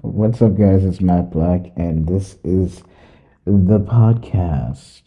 What's up, guys? It's Matt Black, and this is the podcast.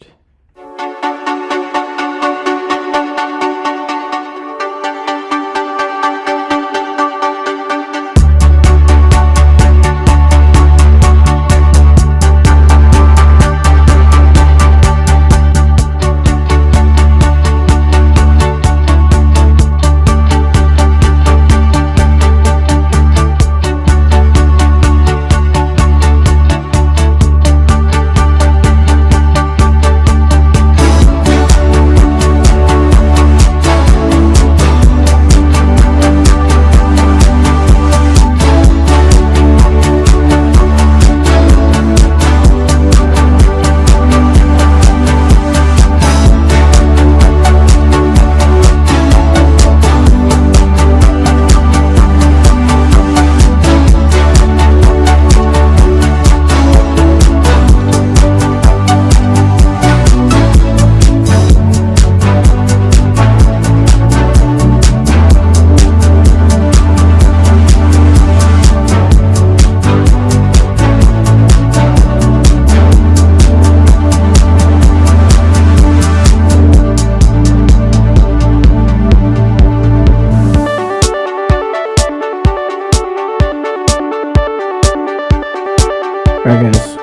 Alright, guys.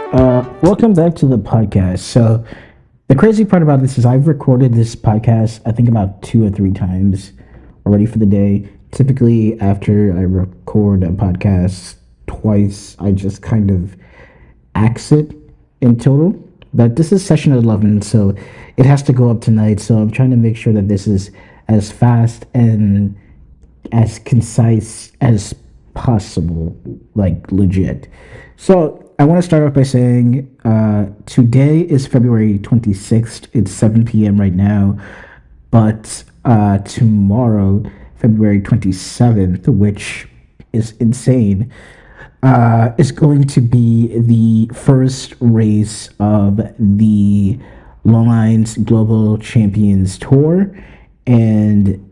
Welcome back to the podcast. So, the crazy part about this is I've recorded this podcast, I think, about 2 or 3 times already for the day. Typically, after I record a podcast twice, I just kind of axe it in total. But this is session 11, so it has to go up tonight. So, I'm trying to make sure that this is as fast and as concise as possible, like legit. So, I want to start off by saying today is February 26th. It's 7 p.m. right now. But tomorrow, February 27th, which is insane, is going to be the first race of the Long Lines Global Champions Tour. And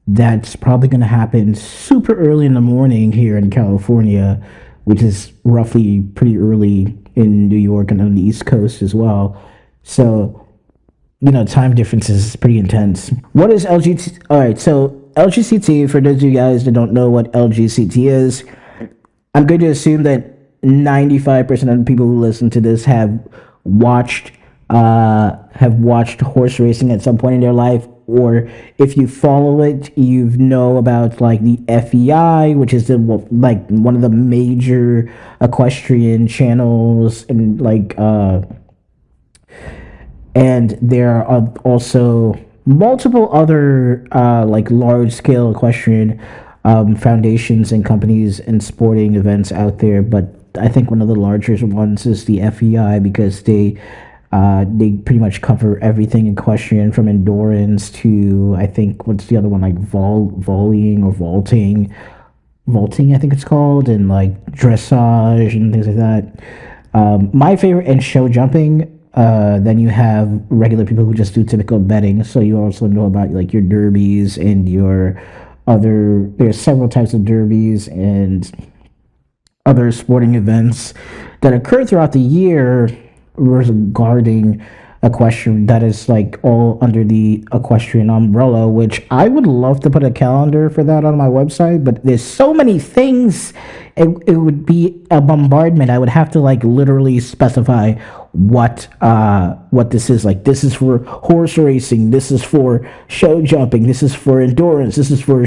that's probably going to happen super early in the morning here in California, which is roughly pretty early in New York and on the East Coast as well. So, time difference is pretty intense. What is LGT? All right, so LGCT, for those of you guys that don't know what LGCT is, I'm going to assume that 95% of the people who listen to this have watched horse racing at some point in their life, or if you follow it, you know about like the FEI, which is one of the major equestrian channels, and and there are also multiple other large scale equestrian foundations and companies and sporting events out there. But I think one of the largest ones is the FEI, because they pretty much cover everything equestrian, from endurance to, I think, what's the other one, like volleying or vaulting, I think it's called, and like dressage and things like that. My favorite, and show jumping. Then you have regular people who just do typical betting. So you also know about like your derbies and your other. There's several types of derbies and other sporting events that occur throughout the year regarding equestrian, that is like all under the equestrian umbrella, which I would love to put a calendar for that on my website, but there's so many things, it would be a bombardment. I would have to like literally specify what this is. Like, this is for horse racing, this is for show jumping, this is for endurance, this is for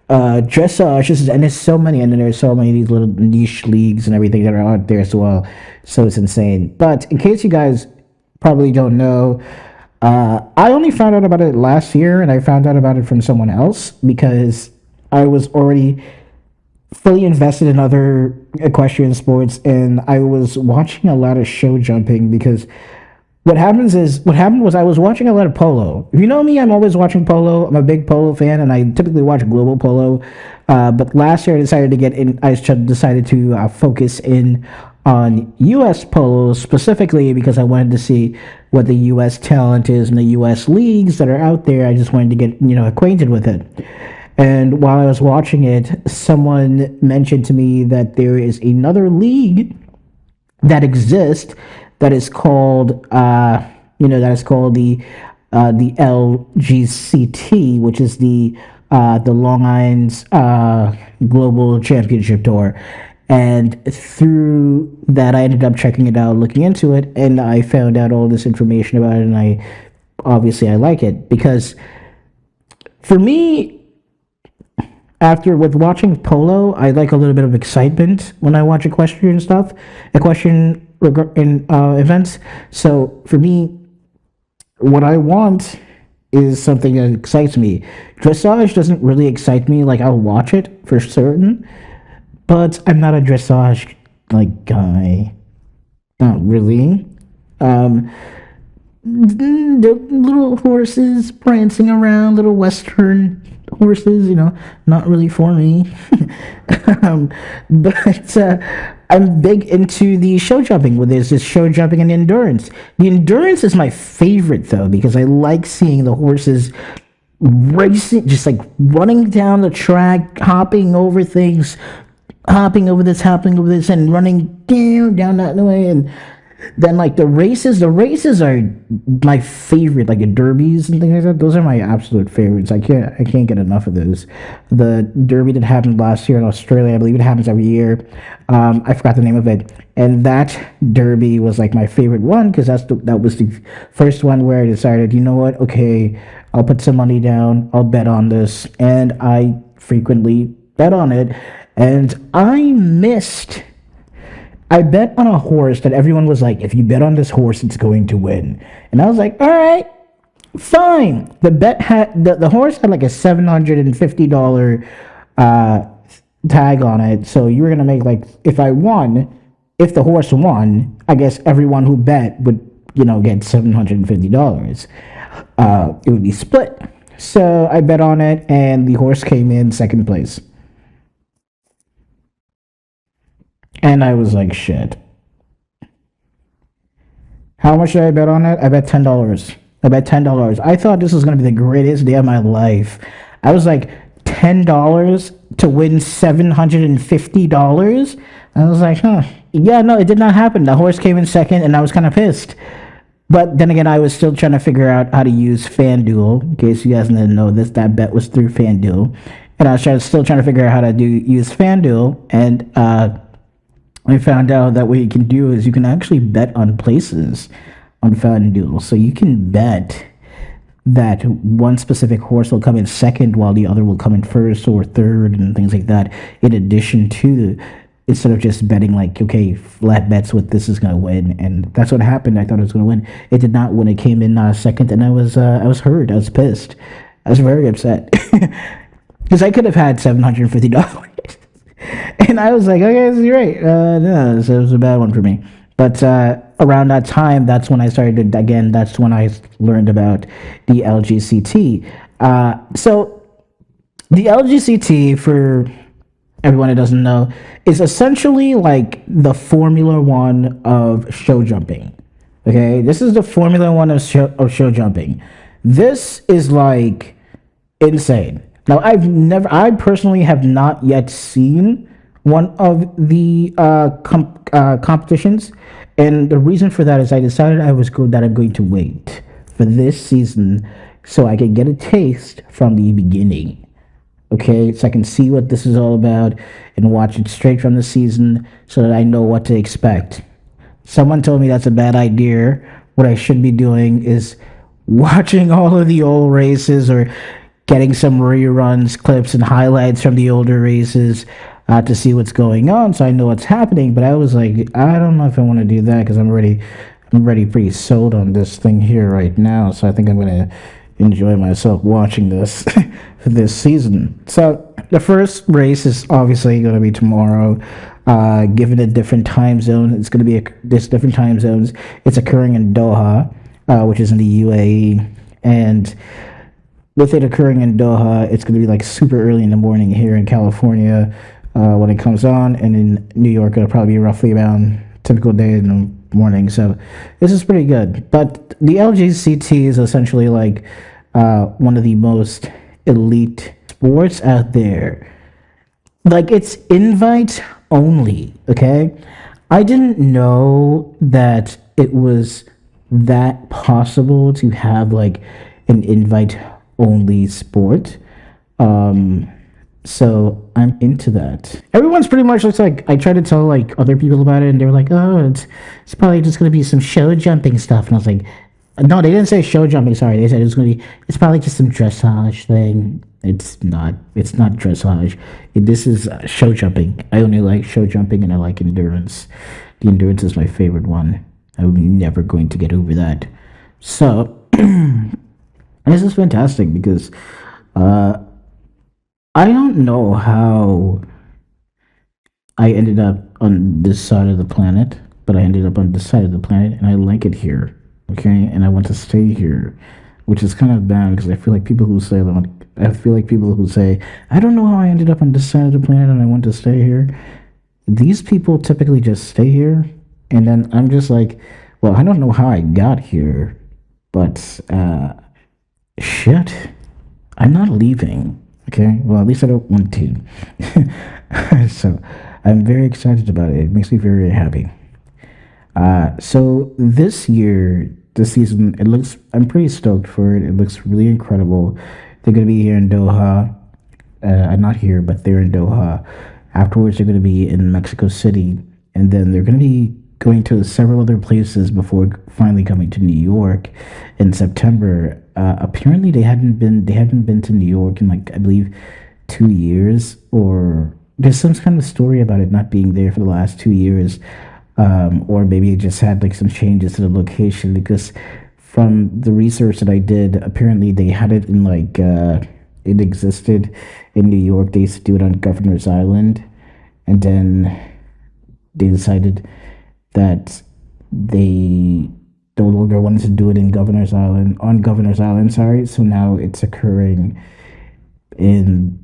dressage, and there's so many, and then there's so many of these little niche leagues and everything that are out there as well. So it's insane. But in case you guys probably don't know, I only found out about it last year, and I found out about it from someone else because I was already fully invested in other equestrian sports, and I was watching a lot of show jumping because what happened was I was watching a lot of polo. If you know me, I'm always watching polo. I'm a big polo fan, and I typically watch global polo. But last year I decided to get in. I decided to focus in on U.S. polo specifically because I wanted to see what the U.S. talent is in the U.S. leagues that are out there. I just wanted to get acquainted with it. And while I was watching it, someone mentioned to me that there is another league that exists that is called, that is called the LGCT, which is the Long Island's Global Championship Tour. And through that, I ended up checking it out, looking into it, and I found out all this information about it. And I like it because for me, after with watching polo, I like a little bit of excitement when I watch equestrian stuff, equestrian in events. So for me, what I want is something that excites me. Dressage doesn't really excite me. Like I'll watch it for certain, but I'm not a dressage like guy. Not really. The little horses prancing around, little western horses, not really for me. But I'm big into the show jumping, where there's this show jumping and endurance. The endurance is my favorite, though, because I like seeing the horses racing, just like running down the track, hopping over things, hopping over this, and running down that way. And then like the races are my favorite, like the derbies and things like that. Those are my absolute favorites. I can't get enough of those. The derby that happened last year in Australia, I believe it happens every year. I forgot the name of it, and that derby was like my favorite one because that was the first one where I decided, you know what, okay, I'll put some money down, I'll bet on this, and I frequently bet on it, and I bet on a horse that everyone was like, if you bet on this horse, it's going to win. And I was like, all right, fine. The horse had like a $750 tag on it. So you were going to make like, if the horse won, I guess everyone who bet would, get $750. It would be split. So I bet on it, and the horse came in second place. And I was like, shit. How much did I bet on it? I bet $10. I thought this was going to be the greatest day of my life. I was like, $10 to win $750? I was like, huh. Yeah, no, it did not happen. The horse came in second, and I was kind of pissed. But then again, I was still trying to figure out how to use FanDuel. In case you guys didn't know this, that bet was through FanDuel. And I was still trying to figure out how to use FanDuel. And I found out that what you can do is you can actually bet on places on FanDuel. So you can bet that one specific horse will come in second while the other will come in first or third and things like that, in addition to, instead of just betting like, okay, flat bets what this is going to win. And that's what happened. I thought it was going to win. It did not win. It came in second, and I was hurt. I was pissed. I was very upset because I could have had $750. And I was like, okay, you're right. No, so it was a bad one for me. But around that time, that's when I started, again, that's when I learned about the LGCT. So the LGCT, for everyone who doesn't know, is essentially like the Formula One of show jumping. Okay, this is the Formula One of show jumping. This is like insane. Now, I personally have not yet seen one of the competitions, and the reason for that is I decided that I'm going to wait for this season so I can get a taste from the beginning. Okay, so I can see what this is all about and watch it straight from the season so that I know what to expect. Someone told me that's a bad idea. What I should be doing is watching all of the old races or getting some reruns, clips, and highlights from the older races to see what's going on, so I know what's happening. But I was like, I don't know if I want to do that because I'm already pretty sold on this thing here right now. So I think I'm gonna enjoy myself watching this this season. So the first race is obviously going to be tomorrow. Given a different time zone, it's going to be this different time zones. It's occurring in Doha, which is in the UAE, and with it occurring in Doha, it's going to be like super early in the morning here in California when it comes on, and in New York it'll probably be roughly around typical day in the morning. So this is pretty good. But the LGCT is essentially like one of the most elite sports out there, like it's invite only, okay? I didn't know that it was that possible to have like an invite only sport. Um, so I'm into that. Everyone's pretty much looks like I tried to tell like other people about it, and they were like, "Oh, it's probably just gonna be some show jumping stuff." And I was like, "No, they didn't say show jumping. Sorry, they said it was gonna be. It's probably just some dressage thing. It's not. It's not dressage. This is show jumping. I only like show jumping, and I like endurance. The endurance is my favorite one. I'm never going to get over that. So this is fantastic because uh, I don't know how I ended up on this side of the planet, but I ended up on this side of the planet, and I like it here. Okay, and I want to stay here, which is kind of bad because I feel like people who say that. I feel like people who say, "I don't know how I ended up on this side of the planet and I want to stay here." These people typically just stay here, and then I'm just like, "Well, I don't know how I got here, but shit, I'm not leaving." Okay, well, at least I don't want to. So I'm very excited about it. It makes me very happy. So this year, this season, it looks. I'm pretty stoked for it. It looks really incredible. They're gonna be here in Doha. Not here, but they're in Doha. Afterwards, they're gonna be in Mexico City, and then they're gonna be going to several other places before finally coming to New York in September. Apparently, they hadn't been to New York in like I believe 2 years, or there's some kind of story about it not being there for the last 2 years, or maybe it just had like some changes to the location because from the research that I did, apparently they had it in like it existed in New York. They used to do it on Governor's Island, and then they decided that they no longer wanted to do it in Governor's Island on Governor's Island. Sorry, so now it's occurring in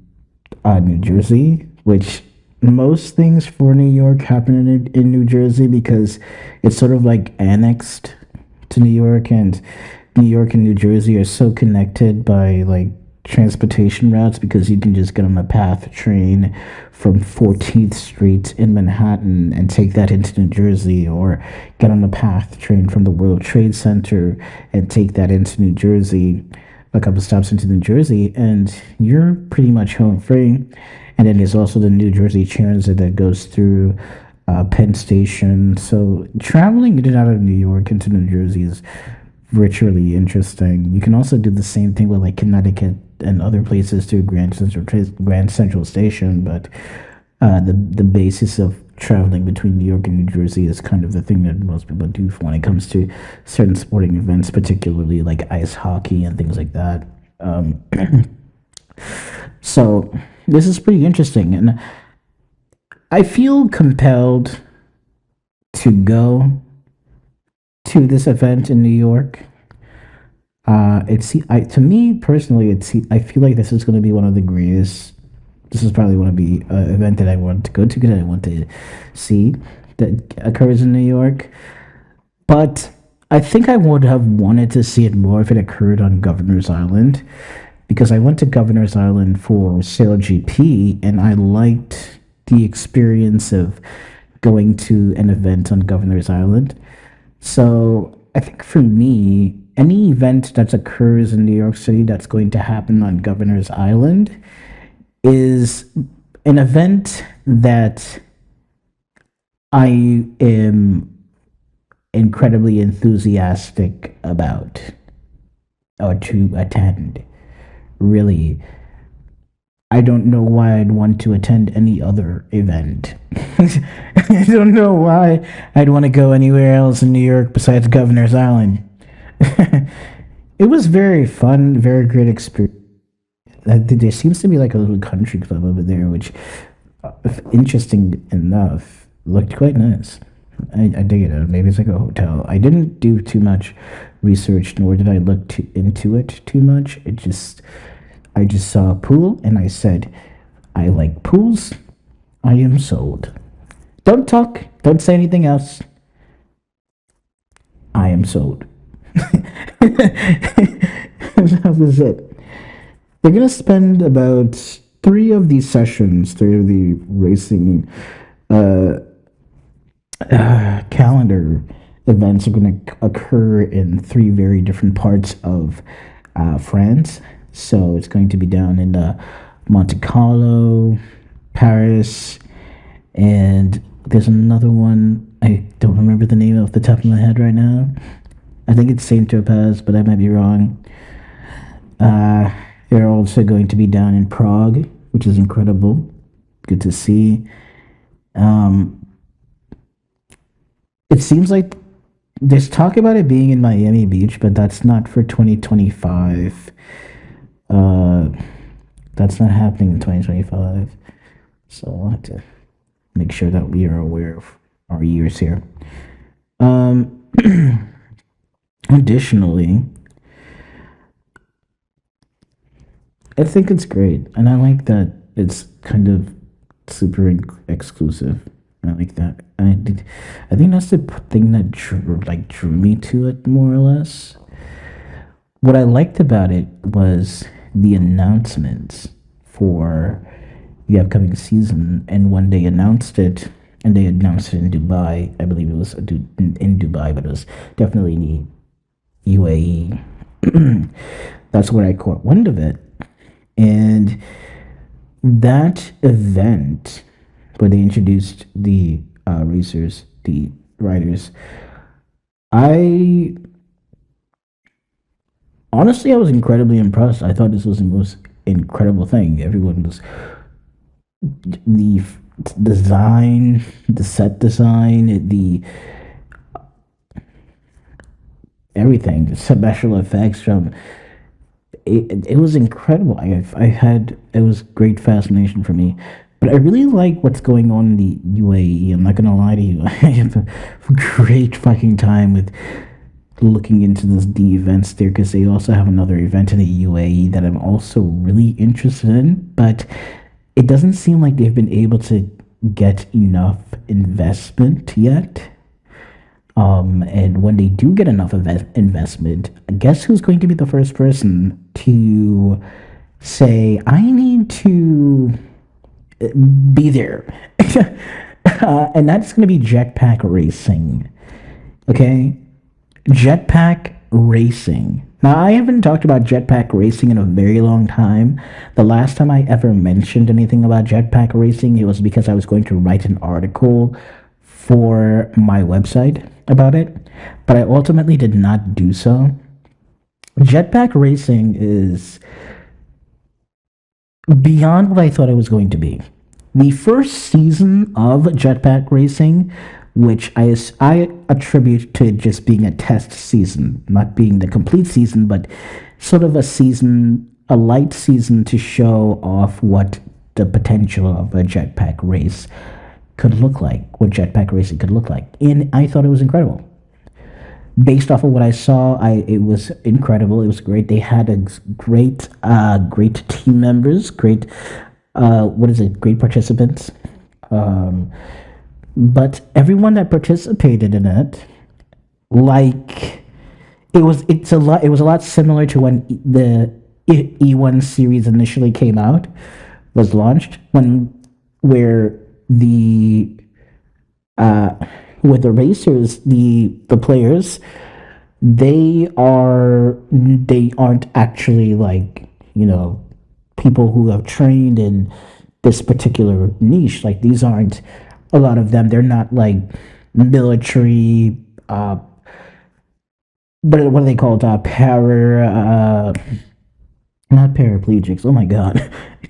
New Jersey, which most things for New York happen in New Jersey because it's sort of like annexed to New York, and New York and New Jersey are so connected by like transportation routes because you can just get on a PATH train from 14th Street in Manhattan and take that into New Jersey, or get on the PATH train from the World Trade Center and take that into New Jersey, a couple stops into New Jersey, and you're pretty much home free. And then there's also the New Jersey Transit that goes through Penn Station. So traveling in and out of New York into New Jersey is virtually interesting. You can also do the same thing with like Connecticut and other places through Grand Central Station, but the basis of traveling between New York and New Jersey is kind of the thing that most people do when it comes to certain sporting events, particularly like ice hockey and things like that. So this is pretty interesting, and I feel compelled to go to this event in New York. To me personally, I feel like this is going to be one of the greatest. This is probably one of the event that I want to go to, that I want to see that occurs in New York. But I think I would have wanted to see it more if it occurred on Governor's Island, because I went to Governor's Island for SailGP, and I liked the experience of going to an event on Governor's Island. So I think for me, any event that occurs in New York City that's going to happen on Governor's Island is an event that I am incredibly enthusiastic about or to attend. Really, I don't know why I'd want to attend any other event. I don't know why I'd want to go anywhere else in New York besides Governor's Island. It was very fun, very great experience. There seems to be like a little country club over there, which, interesting enough, looked quite nice. I dig it. Maybe it's like a hotel. I didn't do too much research, nor did I look into it too much. I just saw a pool, and I said, I like pools. I am sold. Don't talk. Don't say anything else. I am sold. That was it. They're gonna spend about three of the racing uh, calendar events are going to occur in three very different parts of France. So it's going to be down in Monte Carlo, Paris, and there's another one. I don't remember the name off the top of my head right now. I think it's Saint Tropez, but I might be wrong. Uh, they're also going to be down in Prague, which is incredible. Good to see. Um, it seems like there's talk about it being in Miami Beach, but that's not for 2025. Uh, that's not happening in 2025. So I'll have to make sure that we are aware of our years here. Um, additionally, I think it's great, and I like that it's kind of super exclusive. I like that. I think that's the thing that drew me to it more or less. What I liked about it was the announcements for the upcoming season, and when they announced it, and they announced it in Dubai, I believe it was in Dubai, but it was definitely in the UAE. That's where I caught wind of it, and that event where they introduced the racers, the riders, I honestly I was incredibly impressed. I thought this was the most incredible thing. Everyone was the design, the set design, the everything, the special effects from it was incredible. I had it was great fascination for me. But I really like what's going on in the UAE. I'm not gonna lie to you. I have a great fucking time with looking into the events there because they also have another event in the UAE that I'm also really interested in. But it doesn't seem like they've been able to get enough investment yet. And when they do get enough investment, guess who's going to be the first person to say, I need to be there? And that's going to be jetpack racing. Okay? Jetpack racing. Now, I haven't talked about jetpack racing in a very long time. The last time I ever mentioned anything about jetpack racing, it was because I was going to write an article for my website about it, but I ultimately did not do so. Jetpack racing is beyond what I thought it was going to be. The first season of Jetpack Racing, which I attribute to just being a test season, not being the complete season, but sort of a season, a light season to show off what the potential of a jetpack race could look like, what jetpack racing could look like. And I thought it was incredible. Based off of what I saw, it was incredible. It was great. They had a great team members, great what is it? Great participants. Um, but everyone that participated in it, like it was a lot similar to when the E1 series initially came out, was launched, when where the uh, with the racers, the players, they aren't actually like, people who have trained in this particular niche. Like, these aren't a lot of them. They're not like military, but what are they called? Not paraplegics. Oh my god,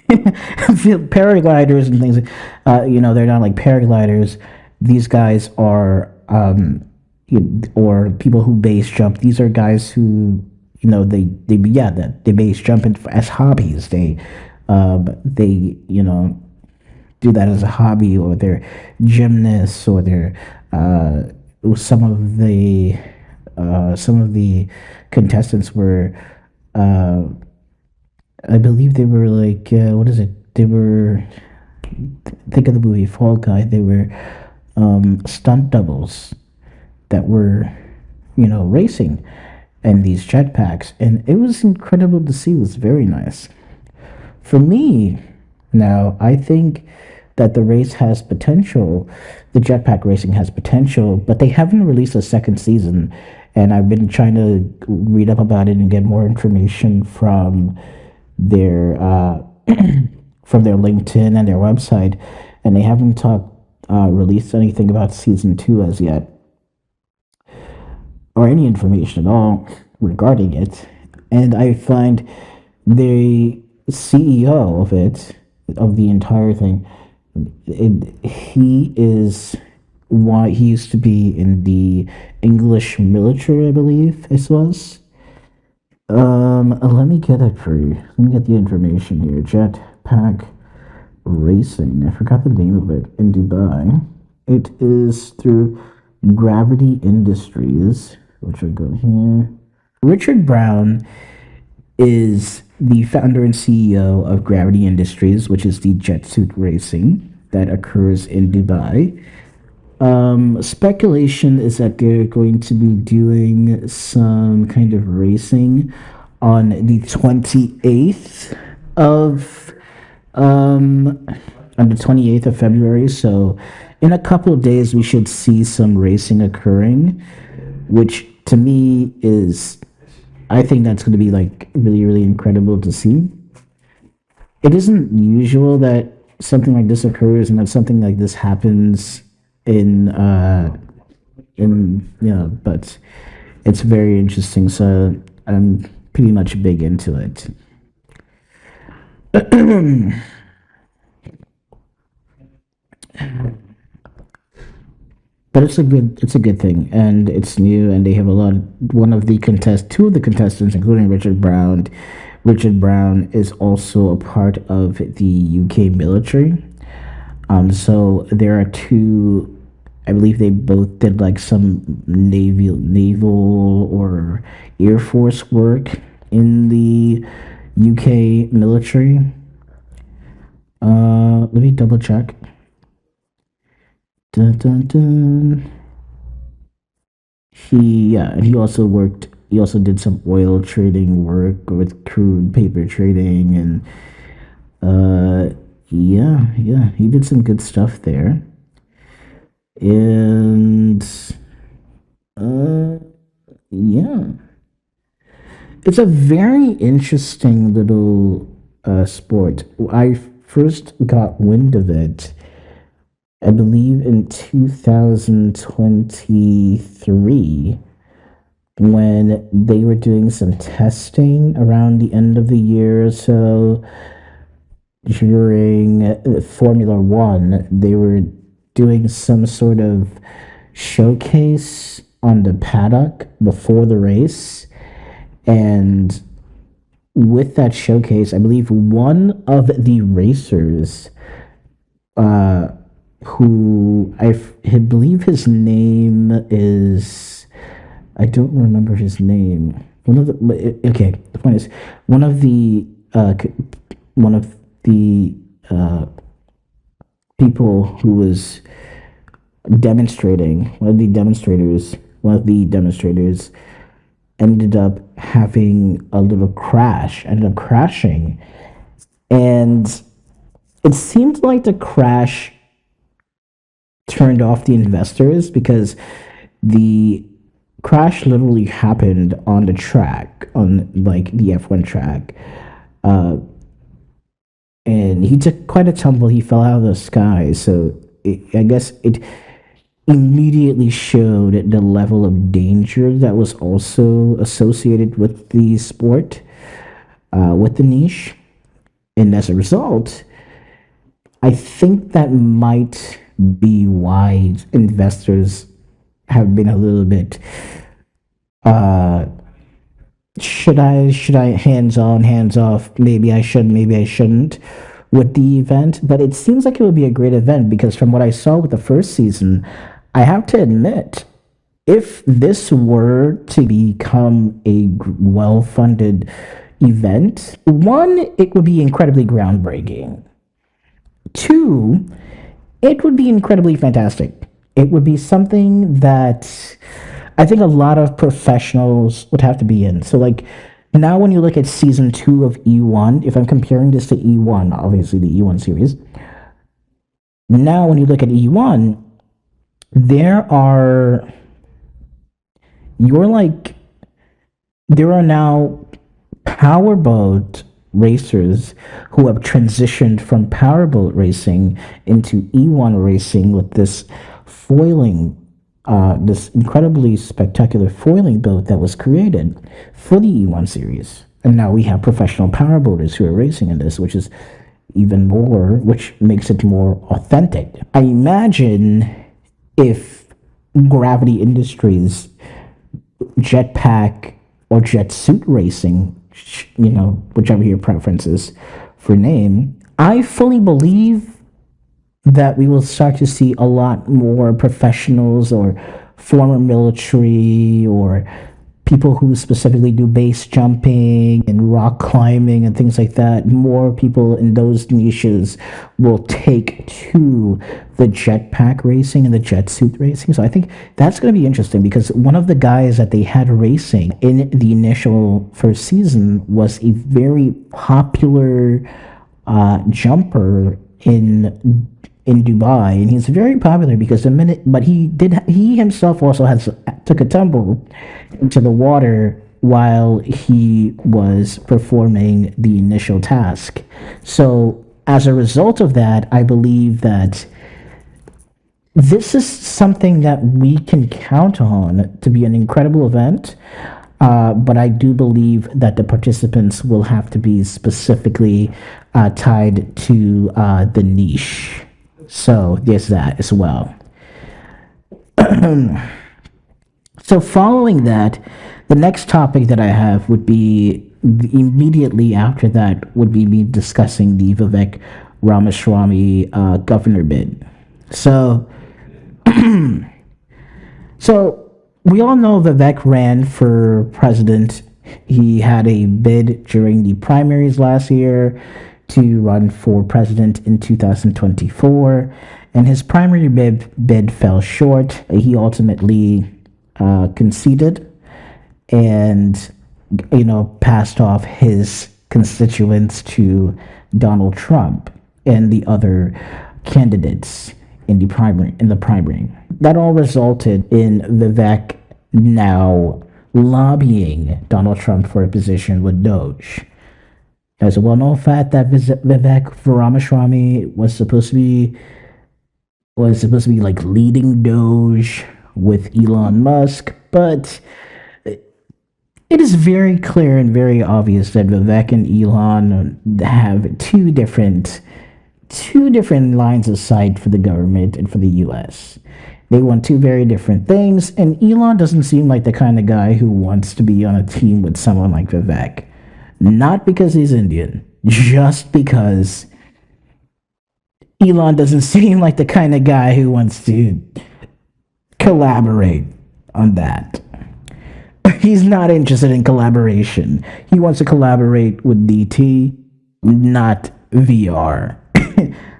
paragliders and things. They're not like paragliders. These guys are, or people who base jump. These are guys who, they base jump as hobbies. They do that as a hobby, or they're gymnasts, or they're some of the contestants were, I believe they were like, what is it? They were, think of the movie Fall Guy. They were stunt doubles that were, racing in these jetpacks, and it was incredible to see. It was very nice. For me, now, I think that the race has potential. The jetpack racing has potential, but they haven't released a second season. And I've been trying to read up about it and get more information their uh, from their LinkedIn and their website, and they haven't released anything about season two as yet, or any information at all regarding it. And I find the CEO of the entire thing, he is why he used to be in the English military, I believe this was. Let me get it for you. Let me get the information here. Jetpack racing. I forgot the name of it in Dubai. It is through Gravity Industries, which I got here. Richard Brown is the founder and CEO of Gravity Industries, which is the jet suit racing that occurs in Dubai. Speculation is that they're going to be doing some kind of racing on the 28th of on the 28th of February. So in a couple of days we should see some racing occurring, which to me is, I think that's going to be like really, really incredible to see. It isn't usual that something like this occurs and that something like this happens but it's very interesting. So I'm pretty much big into it. But it's a good thing, and it's new, and they have a lot. Two of the contestants, including Richard Brown. Richard Brown is also a part of the UK military. So there are two. I believe they both did like some naval or air force work in the UK military. Let me double check. Dun, dun, dun. And he also worked. He also did some oil trading work with crude paper trading, and he did some good stuff there. And uh, yeah, it's a very interesting little sport. I first got wind of it, I believe, in 2023 when they were doing some testing around the end of the year or so during Formula One. They were doing some sort of showcase on the paddock before the race. And with that showcase, I believe one of the racers, who I believe his name is, I don't remember his name. The point is, one of the people who was demonstrating, one of the demonstrators ended up having a little crash, ended up crashing. And it seemed like the crash turned off the investors, because the crash literally happened on the track, on like the F1 track. And he took quite a tumble. He fell out of the sky. So I guess it immediately showed the level of danger that was also associated with the sport, with the niche. And as a result, I think that might be why investors have been a little bit, should I hands on, hands off, maybe I should, maybe I shouldn't, with the event. But it seems like it would be a great event, because from what I saw with the first season, I have to admit, if this were to become a well-funded event, one, it would be incredibly groundbreaking. Two, it would be incredibly fantastic. It would be something that I think a lot of professionals would have to be in. So, like, Now, when you look at season 2 of E1, if I'm comparing this to E1, obviously the E1 series, now when you look at E1, there are, you're like, there are now powerboat racers who have transitioned from powerboat racing into E1 racing with this foiling, this incredibly spectacular foiling boat that was created for the E1 series. And now we have professional powerboaters who are racing in this, which is even more, which makes it more authentic. I imagine if Gravity Industries jetpack or jet suit racing, whichever your preference is for name, I fully believe that we will start to see a lot more professionals or former military or people who specifically do base jumping and rock climbing and things like that. More people in those niches will take to the jetpack racing and the jet suit racing. So I think that's going to be interesting because one of the guys that they had racing in the initial first season was a very popular jumper in Dubai, and he's very popular because he himself also took a tumble into the water while he was performing the initial task. So as a result of that, I believe that this is something that we can count on to be an incredible event. But I do believe that the participants will have to be specifically tied to the niche. So there's that as well. So following that, the next topic that I have would be immediately after that would be me discussing the Vivek Ramaswamy governor bid. So, so we all know Vivek ran for president. He had a bid during the primaries last year to run for president in 2024, and his primary bid fell short. He ultimately conceded and passed off his constituents to Donald Trump and the other candidates in the primary. That all resulted in Vivek now lobbying Donald Trump for a position with Doge. There's a well-known fact that Vivek Ramaswamy was supposed to be like leading Doge with Elon Musk, but it is very clear and very obvious that Vivek and Elon have two different lines of sight for the government and for the U.S. They want two very different things, and Elon doesn't seem like the kind of guy who wants to be on a team with someone like Vivek. Not because he's Indian, just because Elon doesn't seem like the kind of guy who wants to collaborate on that. He's not interested in collaboration. He wants to collaborate with DT, not VR.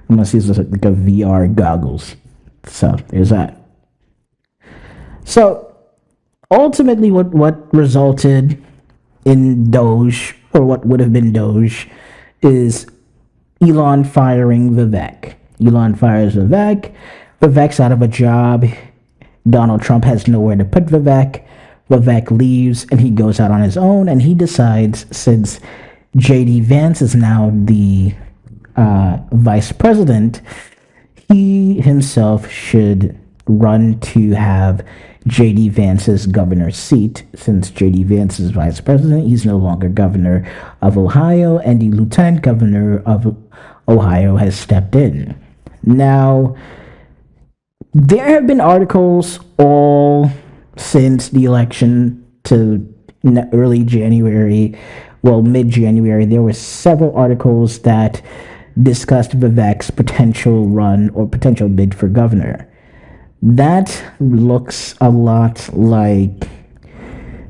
Unless he's like a VR goggles. So there's that. So ultimately what resulted in Doge, or what would have been Doge, is Elon firing Vivek. Elon fires Vivek. Vivek's out of a job. Donald Trump has nowhere to put Vivek. Vivek leaves and he goes out on his own, and he decides, since JD Vance is now the vice president, he himself should run to have JD Vance's governor seat. Since JD Vance is vice president, he's no longer governor of Ohio, and the lieutenant governor of Ohio has stepped in. Now, there have been articles all since the election to early January, well, mid-January. There were several articles that discussed Vivek's potential run or potential bid for governor. That looks a lot like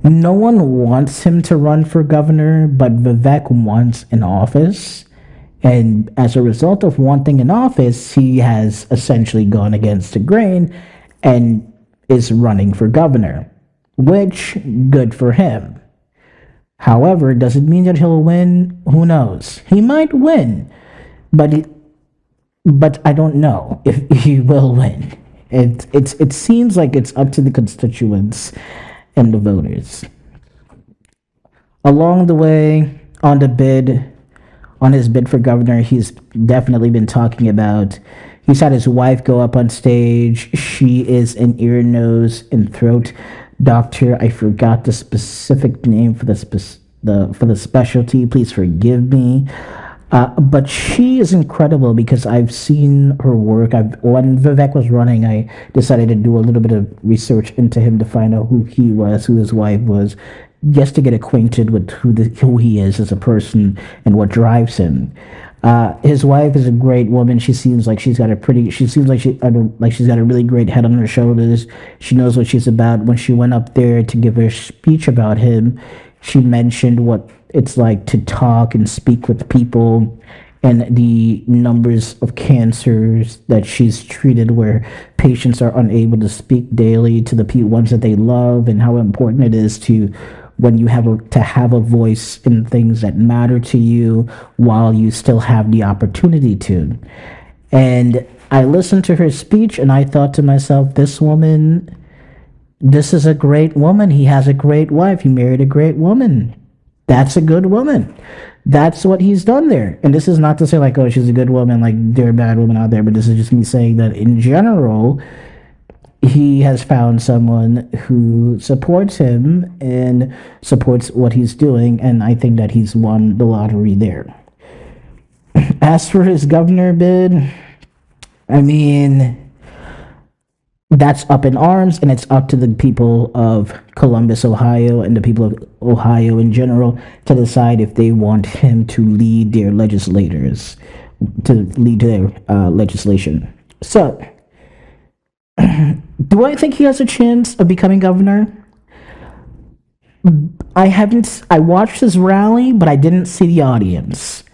no one wants him to run for governor, but Vivek wants an office. And as a result of wanting an office, he has essentially gone against the grain and is running for governor, which, good for him. However, does it mean that he'll win? Who knows? He might win, but but I don't know if he will win. It seems like it's up to the constituents and the voters. Along the way, on his bid for governor, he's definitely been talking about. He's had his wife go up on stage. She is an ear, nose, and throat doctor. I forgot the specific name for the specialty. Please forgive me. But she is incredible because I've seen her work. When Vivek was running, I decided to do a little bit of research into him to find out who he was, who his wife was, just to get acquainted with who he is as a person and what drives him. His wife is a great woman. She seems like she's got a pretty. She seems like she's got a really great head on her shoulders. She knows what she's about. When she went up there to give her speech about him, she mentioned what it's like to talk and speak with people, and the numbers of cancers that she's treated where patients are unable to speak daily to the ones that they love, and how important it is to when you have a voice in things that matter to you while you still have the opportunity to. And I listened to her speech and I thought to myself, this is a great woman. He has a great wife. He married a great woman. That's a good woman. That's what he's done there. And this is not to say like, oh, she's a good woman, like there are bad women out there, but this is just me saying that in general, he has found someone who supports him and supports what he's doing, and I think that he's won the lottery there. As for his governor bid, I mean, that's up in arms, and it's up to the people of Columbus, Ohio, and the people of Ohio in general to decide if they want him to lead their legislators, to lead their legislation. So, do I think he has a chance of becoming governor? I watched his rally, but I didn't see the audience.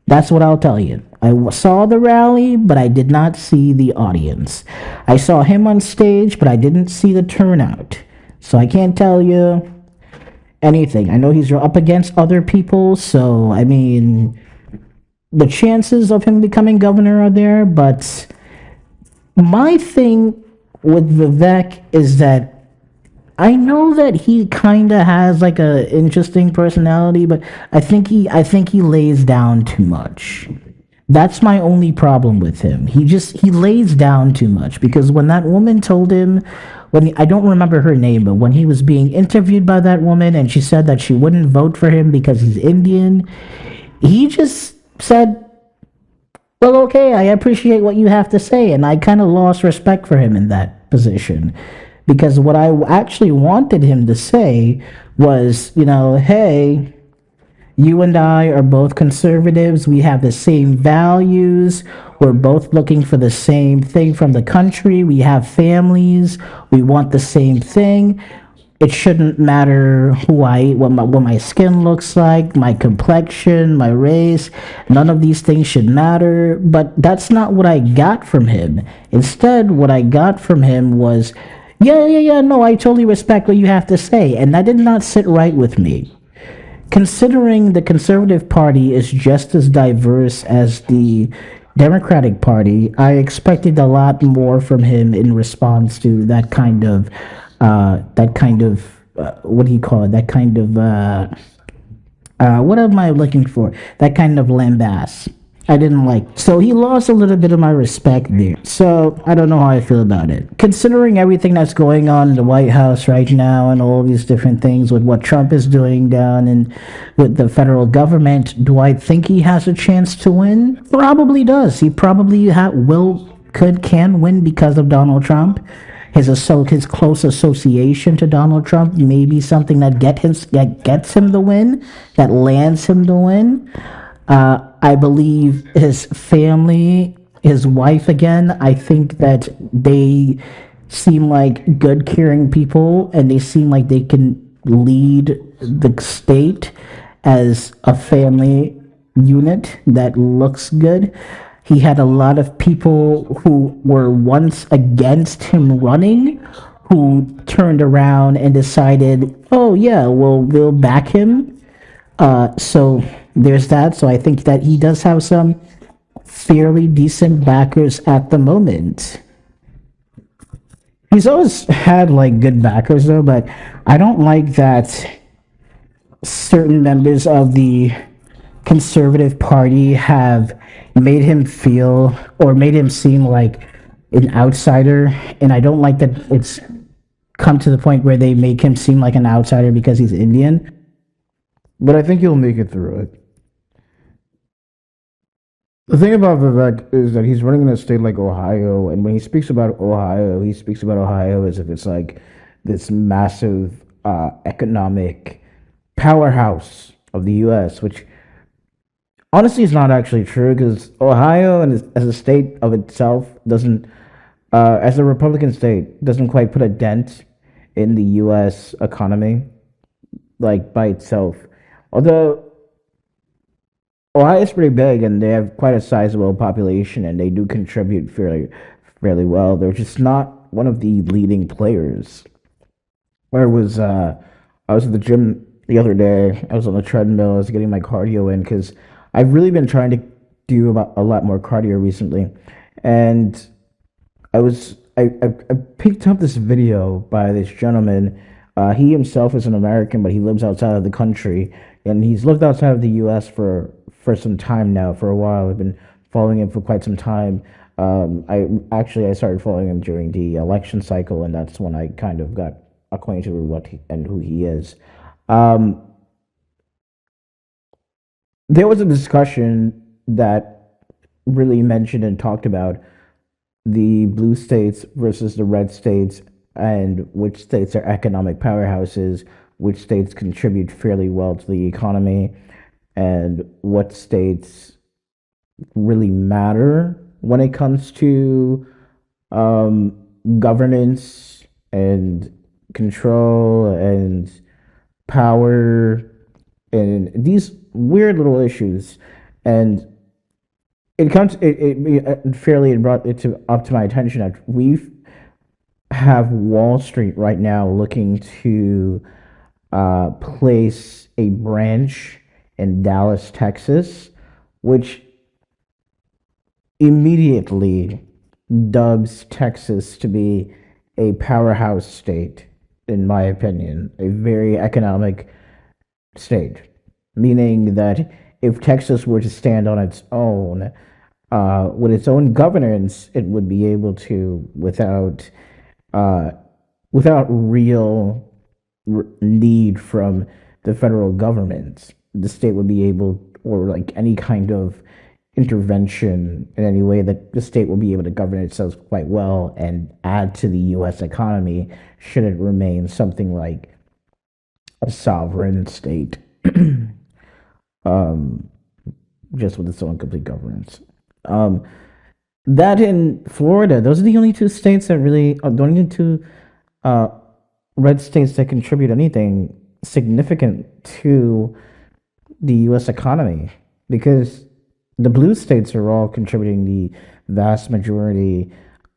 That's what I'll tell you. I saw the rally, but I did not see the audience. I saw him on stage, but I didn't see the turnout. So I can't tell you anything. I know he's up against other people, so I mean, the chances of him becoming governor are there, but my thing with Vivek is that I know that he kind of has like a interesting personality, but I think he lays down too much. That's my only problem with him. He lays down too much because when that woman told him, I don't remember her name, but when he was being interviewed by that woman and she said that she wouldn't vote for him because he's Indian, he just said, well, okay, I appreciate what you have to say. And I kind of lost respect for him in that position. Because what I actually wanted him to say was, hey, you and I are both conservatives. We have the same values. We're both looking for the same thing from the country. We have families. We want the same thing. It shouldn't matter what my skin looks like, my complexion, my race. None of these things should matter. But that's not what I got from him. Instead, what I got from him was, yeah, no, I totally respect what you have to say. And that did not sit right with me. Considering the Conservative Party is just as diverse as the Democratic Party, I expected a lot more from him in response to what do you call it? That kind of, what am I looking for? That kind of lambast. I didn't like. So he lost a little bit of my respect there. So I don't know how I feel about it. Considering everything that's going on in the White House right now and all these different things with what Trump is doing down and with the federal government, do I think he has a chance to win? Probably does. He probably can win because of Donald Trump. His close association to Donald Trump may be something that gets him the win, that lands him the win. I believe his family, his wife again, I think that they seem like good, caring people, and they seem like they can lead the state as a family unit that looks good. He had a lot of people who were once against him running who turned around and decided, oh yeah, well, we'll back him. So there's that. So I think that he does have some fairly decent backers at the moment. He's always had like good backers though, but I don't like that certain members of the conservative party have made him feel or made him seem like an outsider, and I don't like that it's come to the point where they make him seem like an outsider because he's Indian. But I think he'll make it through it. The thing about Vivek is that he's running in a state like Ohio, and when he speaks about Ohio as if it's like this massive economic powerhouse of the U.S., which honestly is not actually true because Ohio, and as a state of itself, doesn't, as a Republican state, doesn't quite put a dent in the U.S. economy like by itself. Although Ohio is pretty big and they have quite a sizable population and they do contribute fairly well. They're just not one of the leading players. I was at the gym the other day. I was on the treadmill. I was getting my cardio in because I've really been trying to do about a lot more cardio recently, and I picked up this video by this gentleman. He himself is an American, but he lives outside of the country, and he's lived outside of the U.S. for some time now, for a while. I've been following him for quite some time. I started following him during the election cycle, and that's when I kind of got acquainted with and who he is. Um, there was a discussion that really mentioned and talked about the blue states versus the red states and which states are economic powerhouses, which states contribute fairly well to the economy, and what states really matter when it comes to governance and control and power and these weird little issues. And it fairly brought it to up to my attention that we have Wall Street right now looking to place a branch in Dallas, Texas, which immediately dubs Texas to be a powerhouse state, in my opinion, a very economic state, meaning that if Texas were to stand on its own, with its own governance, it would be able to, uh, without real need from the federal government, the state would be able, or like any kind of intervention in any way, that the state will be able to govern itself quite well and add to the U.S. economy should it remain something like a sovereign state, um, just with its own complete governance. Um, that in Florida, those are the only two states that really, the only two uh, red states that contribute anything significant to the U.S. economy, because the blue states are all contributing the vast majority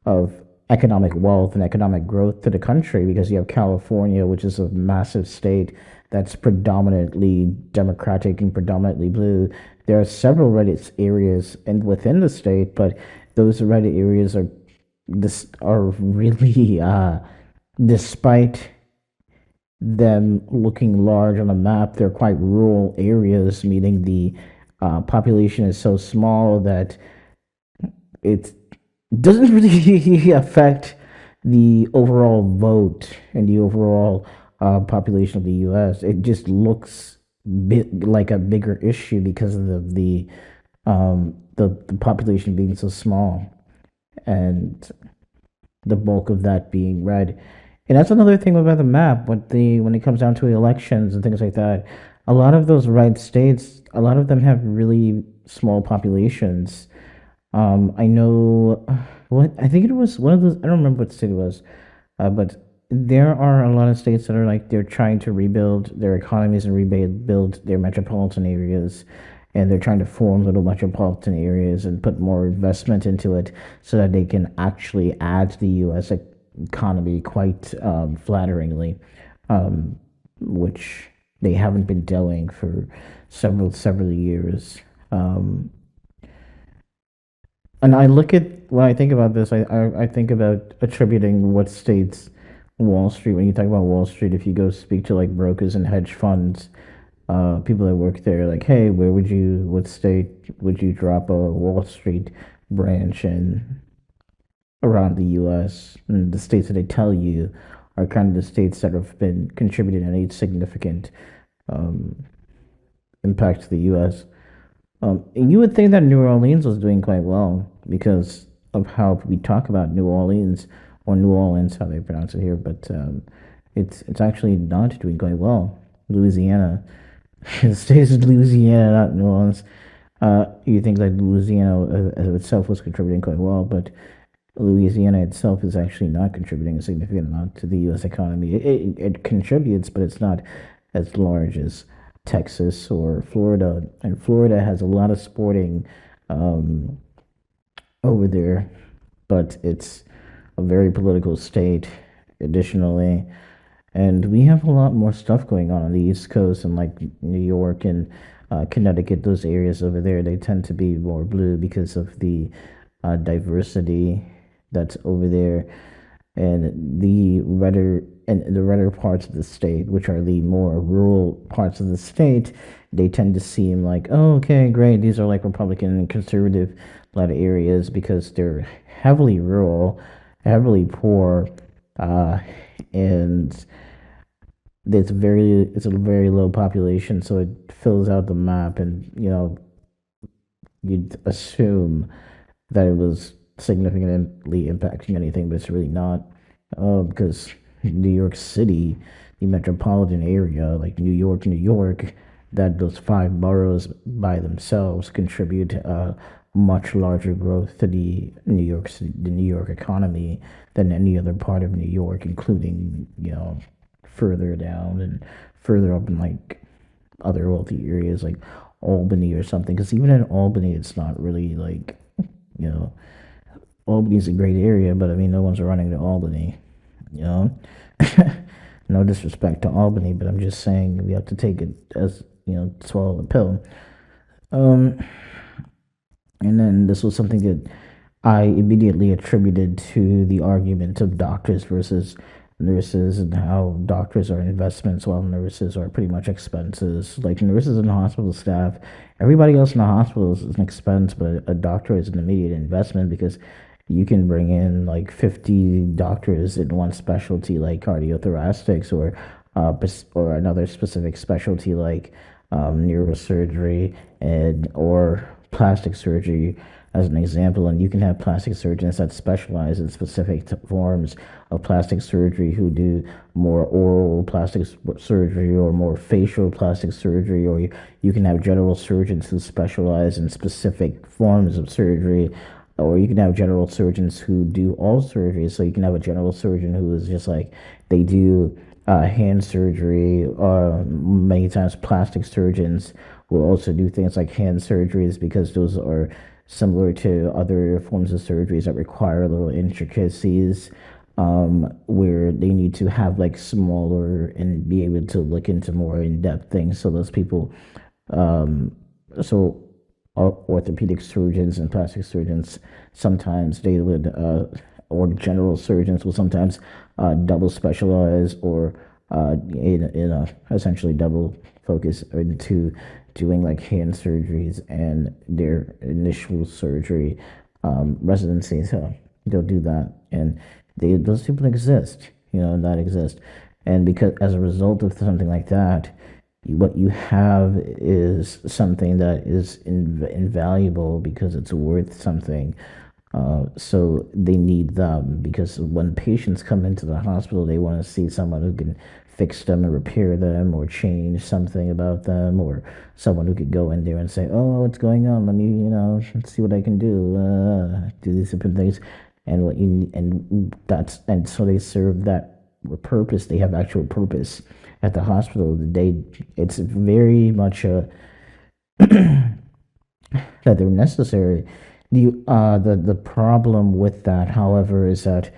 of economic wealth and economic growth to the country, because you have California, which is a massive state that's predominantly Democratic and predominantly blue. There are several red areas and within the state, but those red areas are really, despite them looking large on a map, they're quite rural areas, meaning the population is so small that it doesn't really affect the overall vote and the overall population of the U.S. It just looks like a bigger issue because of the population being so small and the bulk of that being red. And that's another thing about the map. When it comes down to elections and things like that, a lot of those red states, a lot of them have really small populations. I know what I think it was one of those. I don't remember what state it was, but there are a lot of states that are like they're trying to rebuild their economies and rebuild their metropolitan areas, and they're trying to form little metropolitan areas and put more investment into it so that they can actually add to the U.S. economy quite flatteringly, which they haven't been doing for several years. Um, and I look at when I think about this, I think about attributing what states Wall Street. When you talk about Wall Street, if you go speak to like brokers and hedge funds, people that work there, like, hey, what state would you drop a Wall Street branch in around the U.S.? And the states that they tell you are kind of the states that have been contributing any significant um, impact to the U.S. You would think that New Orleans was doing quite well because of how we talk about New Orleans or New Orleans, how they pronounce it here, but it's actually not doing quite well. Louisiana, the state is Louisiana, not New Orleans. You think that Louisiana as of itself was contributing quite well, but Louisiana itself is actually not contributing a significant amount to the U.S. economy. It contributes, but it's not as large as Texas or Florida. And Florida has a lot of sporting um, over there, but it's a very political state additionally. And we have a lot more stuff going on the East Coast and like New York and Connecticut, those areas over there, they tend to be more blue because of the diversity that's over there. And the redder parts of the state, which are the more rural parts of the state, they tend to seem like, oh, okay, great. These are like Republican and conservative led areas because they're heavily rural, heavily poor, uh, and it's a very low population, so it fills out the map, and you'd assume that it was significantly impacting anything, but it's really not. Because New York City, the metropolitan area, like New York, that those five boroughs by themselves contribute much larger growth to the New York economy than any other part of New York, including further down and further up in like other wealthy areas like Albany or something. Because even in Albany, it's not really like you know Albany's a great area, but I mean, no one's running to Albany, you know? No disrespect to Albany, but I'm just saying we have to take it as, swallow the pill. Um, and then this was something that I immediately attributed to the argument of doctors versus nurses and how doctors are investments while nurses are pretty much expenses. Like nurses and hospital staff, everybody else in the hospital is an expense, but a doctor is an immediate investment because you can bring in like 50 doctors in one specialty like cardiothoracics or another specific specialty like neurosurgery and or plastic surgery as an example. And you can have plastic surgeons that specialize in specific forms of plastic surgery who do more oral plastic surgery or more facial plastic surgery, or you can have general surgeons who specialize in specific forms of surgery, or you can have general surgeons who do all surgeries. So you can have a general surgeon who is just like they do hand surgery. Many times, plastic surgeons will also do things like hand surgeries because those are similar to other forms of surgeries that require little intricacies, where they need to have like smaller and be able to look into more in-depth things. So those people, so orthopedic surgeons and plastic surgeons sometimes they would or general surgeons will sometimes double specialize or in a essentially double focus into doing like hand surgeries and their initial surgery residency. So they'll do that, and those people exist, that exist, and because as a result of something like that, what you have is something that is invaluable because it's worth something. So they need them because when patients come into the hospital, they want to see someone who can fix them and repair them or change something about them, or someone who could go in there and say, "Oh, what's going on? Let me, let's see what I can do these different things." And and so they serve that purpose. They have actual purpose at the hospital. It's very much that they're necessary. The problem with that, however, is that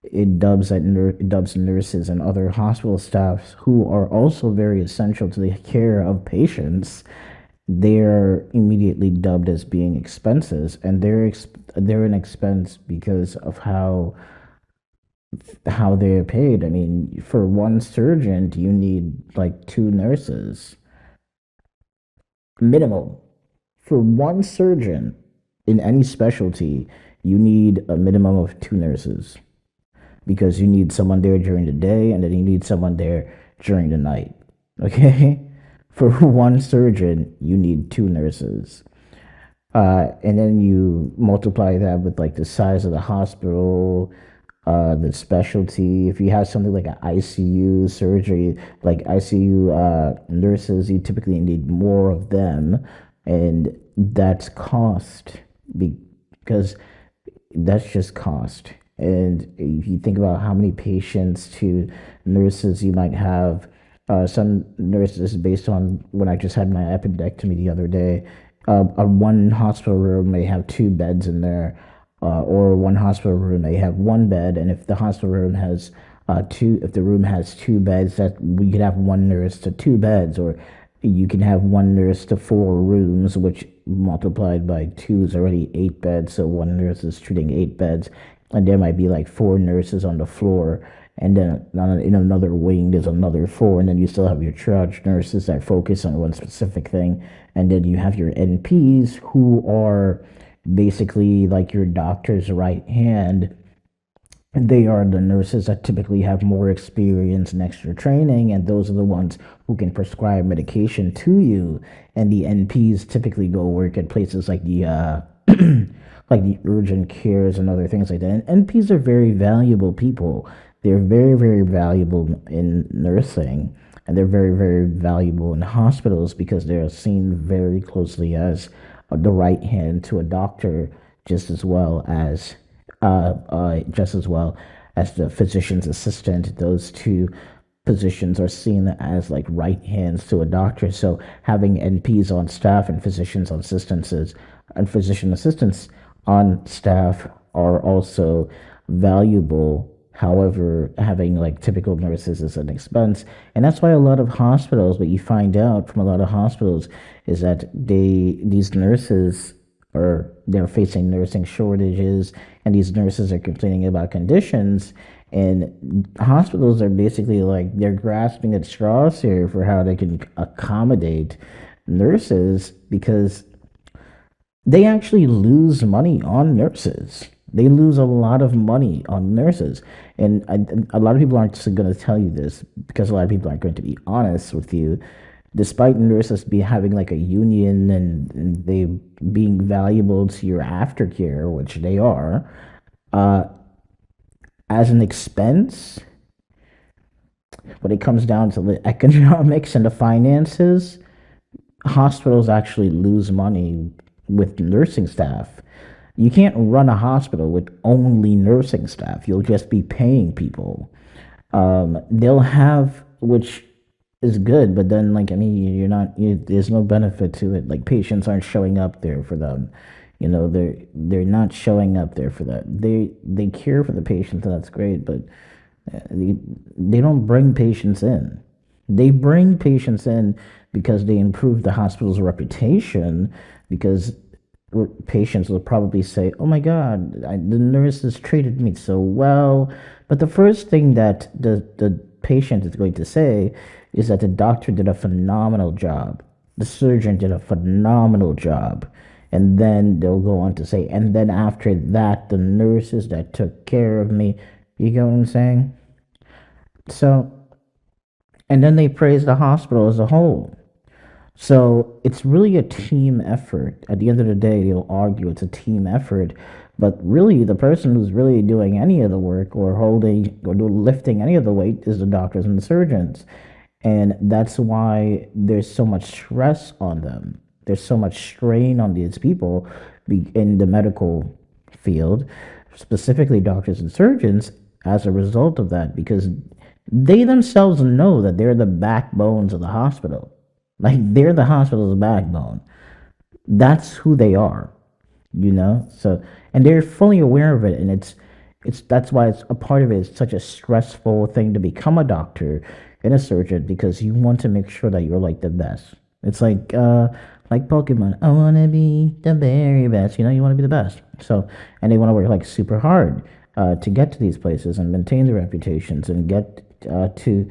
it dubs nurses and other hospital staffs who are also very essential to the care of patients. They're immediately dubbed as being expenses, and they're an expense because of how they're paid. I mean, for one surgeon, you need like two nurses minimum. For one surgeon in any specialty, you need a minimum of two nurses because you need someone there during the day and then you need someone there during the night. Okay? For one surgeon, you need two nurses. And then you multiply that with like the size of the hospital, the specialty. If you have something like an ICU surgery, like ICU nurses, you typically need more of them, and that's cost because that's just cost. And if you think about how many patients to nurses you might have, some nurses, based on when I just had my appendectomy the other day, a one hospital room may have two beds in there, or one hospital room may have one bed. And if the hospital room has if the room has two beds, that we could have one nurse to two beds, or you can have one nurse to four rooms, which multiplied by two is already eight beds. So one nurse is treating eight beds, and there might be like four nurses on the floor. And then in another wing, there's another four, and then you still have your triage nurses that focus on one specific thing. And then you have your NPs who are basically like your doctor's right hand. They are the nurses that typically have more experience and extra training, and those are the ones who can prescribe medication to you. And the NPs typically go work at places like the like the urgent cares and other things like that. And NPs are very valuable people. They're very, very valuable in nursing, and they're very, very valuable in hospitals because they're seen very closely as the right hand to a doctor, just as well as the physician's assistant. Those two positions are seen as like right hands to a doctor. So having NPs on staff and physician assistants on staff are also valuable. However, having like typical nurses is an expense. And that's why a lot of hospitals, what you find out from a lot of hospitals is that these nurses they're facing nursing shortages, and these nurses are complaining about conditions, and hospitals are basically like they're grasping at straws here for how they can accommodate nurses, because they actually lose money on nurses. They lose a lot of money on nurses. And a lot of people aren't going to tell you this because a lot of people aren't going to be honest with you. Despite nurses be having like a union and they being valuable to your aftercare, which they are, uh, as an expense, when it comes down to the economics and the finances, hospitals actually lose money with nursing staff. You can't run a hospital with only nursing staff. You'll just be paying people. They'll have, which is good, but then like I mean, there's no benefit to it. Like patients aren't showing up there for them. They're not showing up there for that. They care for the patients, and that's great, but they don't bring patients in. They bring patients in because they improve the hospital's reputation, because patients will probably say, "Oh my God, the nurses treated me so well." But the first thing that the patient is going to say is that the doctor did a phenomenal job. The surgeon did a phenomenal job. And then they'll go on to say, and then after that, the nurses that took care of me. You get what I'm saying? So, and then they praise the hospital as a whole. So it's really a team effort. At the end of the day, you'll argue it's a team effort, but really the person who's really doing any of the work or holding or lifting any of the weight is the doctors and the surgeons. And that's why there's so much stress on them. There's so much strain on these people in the medical field, specifically doctors and surgeons, as a result of that, because they themselves know that they're the backbones of the hospital. Like they're the hospital's backbone. That's who they are, So, and they're fully aware of it, and It's that's why it's a part of it is such a stressful thing to become a doctor and a surgeon because you want to make sure that you're like the best. It's like Pokemon. I wanna be the very best. You want to be the best. So and they want to work like super hard to get to these places and maintain their reputations and get to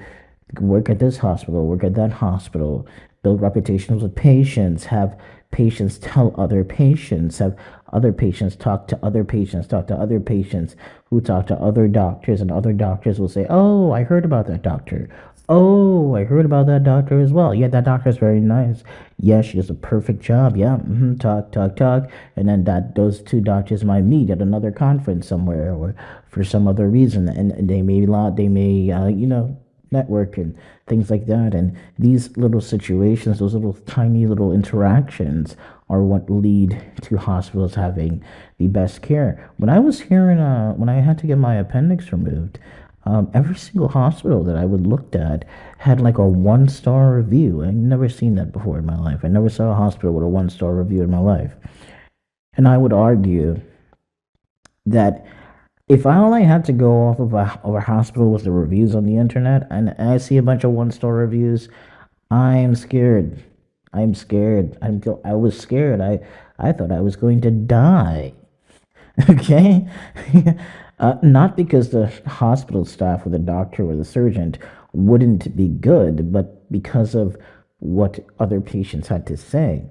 work at this hospital, work at that hospital, build reputations with patients, have patients tell other patients, have other patients talk to other patients, talk to other patients who talk to other doctors, and other doctors will say, "Oh, I heard about that doctor. Oh, I heard about that doctor as well. Yeah, that doctor is very nice. Yeah, she does a perfect job. Yeah, talk, talk, talk." And then that those two doctors might meet at another conference somewhere or for some other reason, and they may network and things like that. And these little situations, those little tiny little interactions, are what lead to hospitals having the best care. When I was here when I had to get my appendix removed, every single hospital that I would looked at had like a 1-star review. I'd never seen that before in my life. I never saw a hospital with a 1-star review in my life. And I would argue that if I only had to go off of a hospital with the reviews on the internet and I see a bunch of 1-star reviews, I'm scared. I'm scared. I was scared. I thought I was going to die. Okay? Not because the hospital staff or the doctor or the surgeon wouldn't be good, but because of what other patients had to say.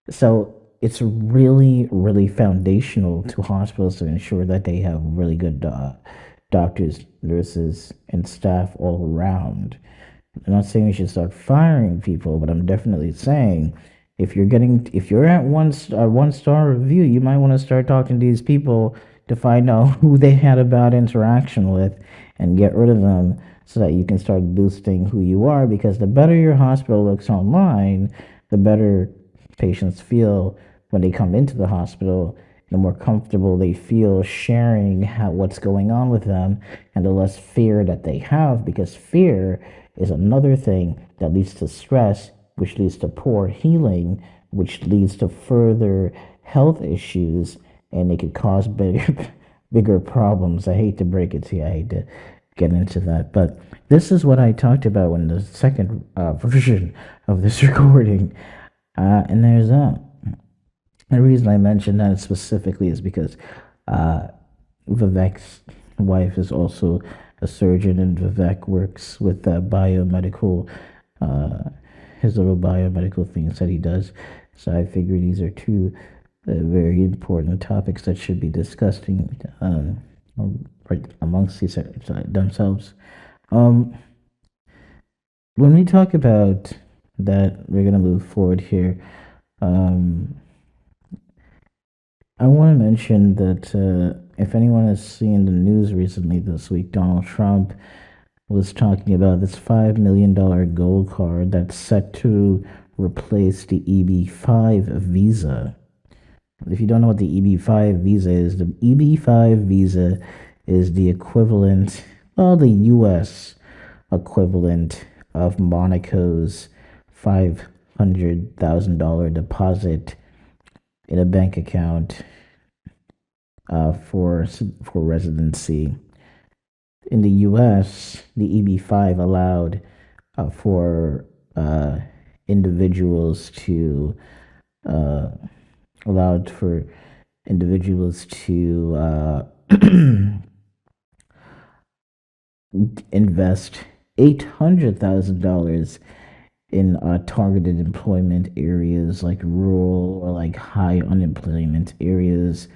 So it's really, really foundational to hospitals to ensure that they have really good doctors, nurses, and staff all around. I'm not saying we should start firing people, but I'm definitely saying if you're at 1-star review, you might want to start talking to these people to find out who they had a bad interaction with and get rid of them so that you can start boosting who you are because the better your hospital looks online, the better patients feel when they come into the hospital, the more comfortable they feel sharing what's going on with them, and the less fear that they have, because fear is another thing that leads to stress, which leads to poor healing, which leads to further health issues, and it could cause bigger problems. I hate to break it to you. I hate to get into that, but this is what I talked about in the second version of this recording. And there's that. The reason I mentioned that specifically is because Vivek's wife is also a surgeon, and Vivek works with biomedical, uh, his little biomedical things that he does. So I figure these are two very important topics that should be discussing right amongst themselves. Um, when we talk about that, we're gonna move forward here. Um, I want to mention that if anyone has seen the news recently this week, Donald Trump was talking about this $5 million gold card that's set to replace the EB5 visa. If you don't know what the EB5 visa is, the EB5 visa is the equivalent, well, the US equivalent of Monaco's $500,000 deposit in a bank account for residency. In the U.S., the EB5 for uh, individuals to uh, allowed for individuals to invest $800,000 in targeted employment areas like rural or like high unemployment areas,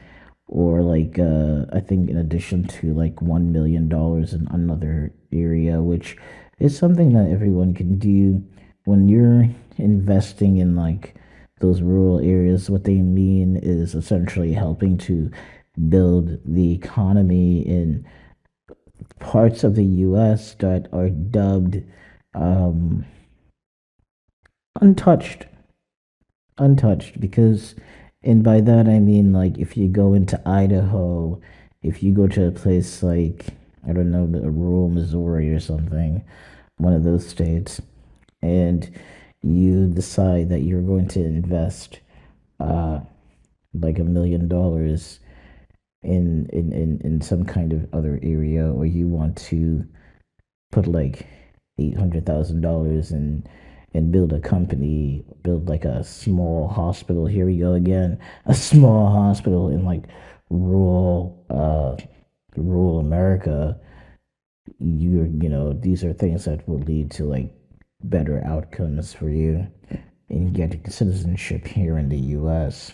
or like I think in addition to like $1 million in another area, which is something that everyone can do when you're investing in like those rural areas. What they mean is essentially helping to build the economy in parts of the U.S. that are dubbed um, untouched, untouched, because, and by that I mean like if you go into Idaho, if you go to a place like, I don't know, rural Missouri or something, one of those states, and you decide that you're going to invest uh like $1 million, in some kind of other area, or you want to put like $800,000 and build a company, build like a small hospital. Here we go again, a small hospital in like rural rural America. These are things that will lead to like better outcomes for you in getting citizenship here in the U.S.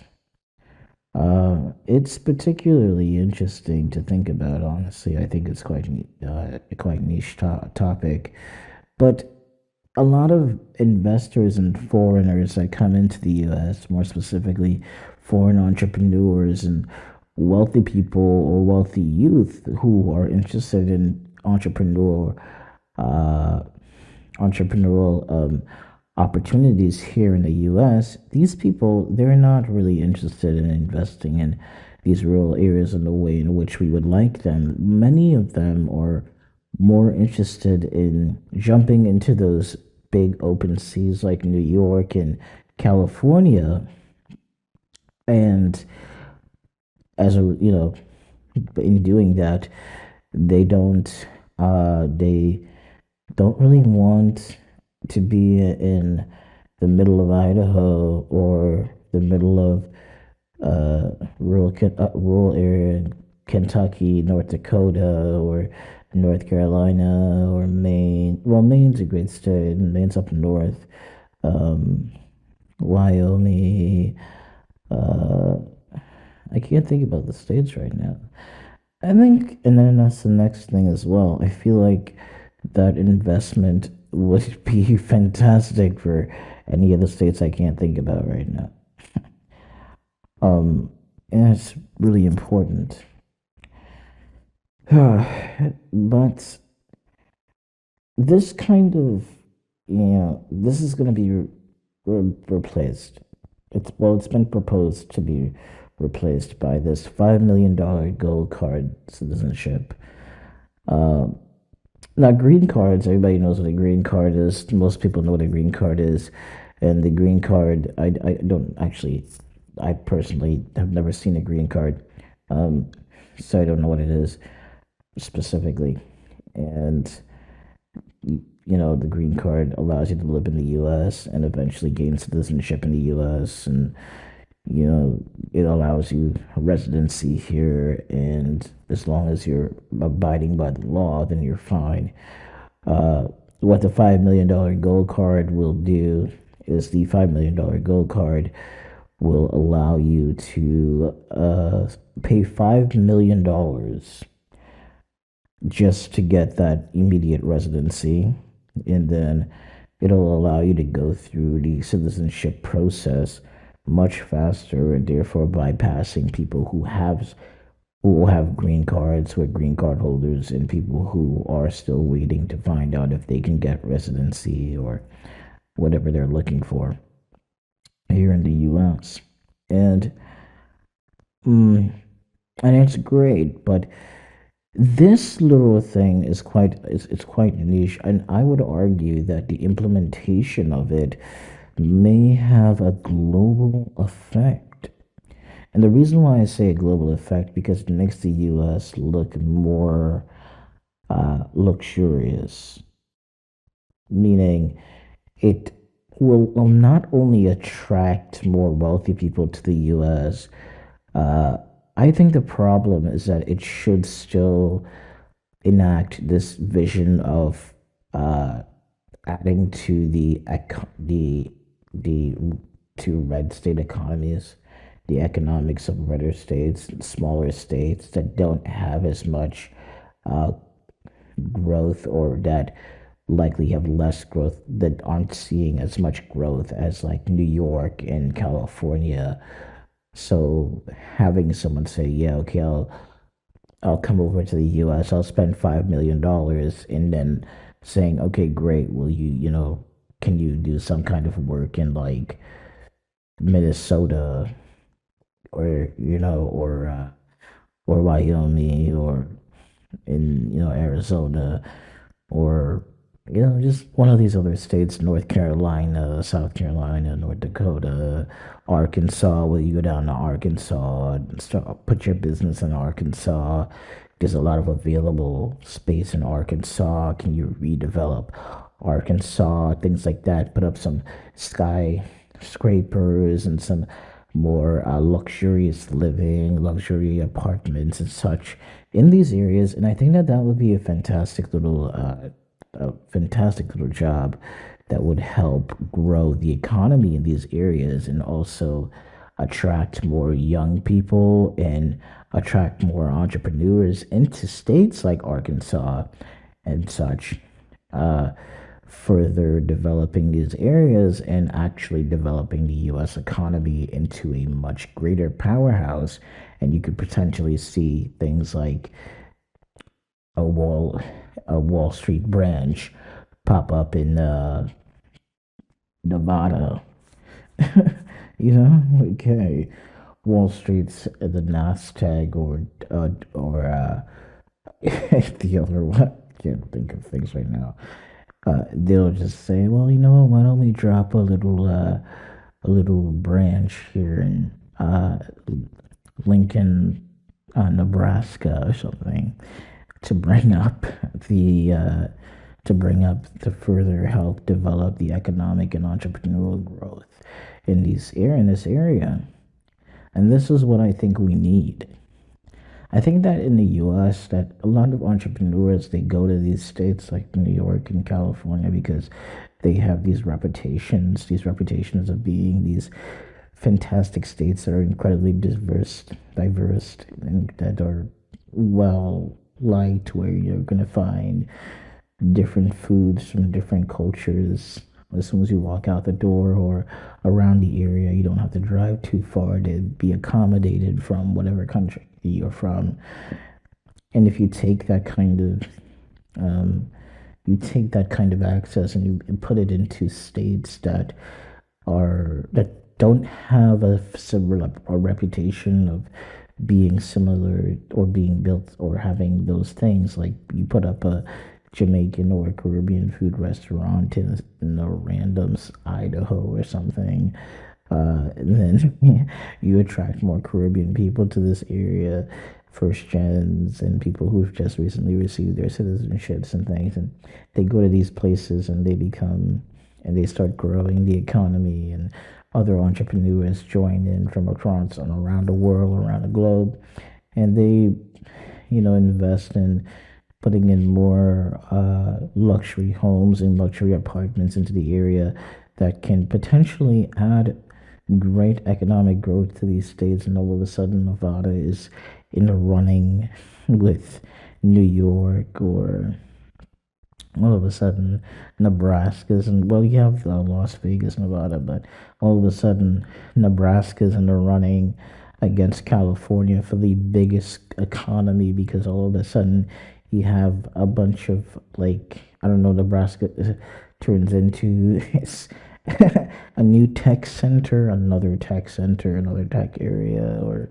It's particularly interesting to think about. Honestly, I think it's quite niche topic, but a lot of investors and foreigners that come into the U.S., more specifically, foreign entrepreneurs and wealthy people or wealthy youth who are interested in uh, entrepreneurial opportunities here in the U.S., these people, they're not really interested in investing in these rural areas in the way in which we would like them. Many of them are more interested in jumping into those big open seas like New York and California. And as a, in doing that, they they don't really want to be in the middle of Idaho or the middle of rural area in Kentucky, North Dakota, or North Carolina, or Maine. Well, Maine's a great state, and Maine's up north. Um, Wyoming. Uh, I can't think about the states right now. I think, and then that's the next thing as well. I feel like that investment would be fantastic for any of the states I can't think about right now. Um, and it's really important. But this kind of, this is going to be replaced. It's been proposed to be replaced by this $5 million gold card citizenship. Um, Now, green cards, everybody knows what a green card is. Most people know what a green card is. And the green card, I don't actually, I personally have never seen a green card. Um, so I don't know what it is specifically. And, the green card allows you to live in the U.S. and eventually gain citizenship in the U.S. And, it allows you residency here. And as long as you're abiding by the law, then you're fine. What the $5 million gold card will do is the $5 million gold card will allow you to pay $5 million just to get that immediate residency, and then it'll allow you to go through the citizenship process much faster, and therefore bypassing people who will have green cards, who are green card holders, and people who are still waiting to find out if they can get residency or whatever they're looking for here in the U.S. And mm, and it's great, but this little thing is it's quite niche, and I would argue that the implementation of it may have a global effect. And the reason why I say a global effect because it makes the U.S. look more luxurious, meaning it will not only attract more wealthy people to the U.S. Uh, I think the problem is that it should still enact this vision of uh, adding to the to red state economies, the economics of redder states, smaller states that don't have as much uh, growth, or that likely have less growth, that aren't seeing as much growth as like New York and California. So having someone say, "Yeah, okay, I'll come over to the U.S. I'll spend $5 million," and then saying, "Okay, great. Will can you do some kind of work in like Minnesota, or or Wyoming, or in Arizona, or just one of these other states, North Carolina, South Carolina, North Dakota, Arkansas, where you go down to Arkansas and start, put your business in Arkansas. There's a lot of available space in Arkansas. Can you redevelop Arkansas? Things like that. Put up some skyscrapers and some more luxurious living, luxury apartments and such in these areas. And I think that that would be a fantastic little job that would help grow the economy in these areas and also attract more young people and attract more entrepreneurs into states like Arkansas and such, uh, further developing these areas and actually developing the US economy into a much greater powerhouse. And you could potentially see things like a wall a Wall Street branch pop up in Nevada. Okay, Wall Street's the Nasdaq or the other one. Can't think of things right now. They'll just say, well, why don't we drop a little branch here in Lincoln, Nebraska or something to bring up the to further help develop the economic and entrepreneurial growth in this area. And this is what I think we need. I think that in the US that a lot of entrepreneurs they go to these states like New York and California because they have these reputations of being these fantastic states that are incredibly diverse and that are well liked where you're going to find different foods from different cultures as soon as you walk out the door or around the area. You don't have to drive too far to be accommodated from whatever country you're from. And if you take that kind of access and you put it into states that don't have a reputation of being similar or being built or having those things, like you put up a Jamaican or Caribbean food restaurant in a random Idaho or something, and then you attract more Caribbean people to this area, first gens and people who've just recently received their citizenships and things, and they go to these places and they start growing the economy, and other entrepreneurs join in from across and around the world, around the globe, and they, invest in putting in more luxury homes and luxury apartments into the area that can potentially add great economic growth to these states. And all of a sudden, Nevada is in the running with New York, or all of a sudden, Nebraska's, and well, you have Las Vegas, Nevada, but all of a sudden, Nebraska's in the running against California for the biggest economy, because all of a sudden you have a bunch of, like, I don't know, Nebraska turns into a new tech center, another tech center, another tech area, or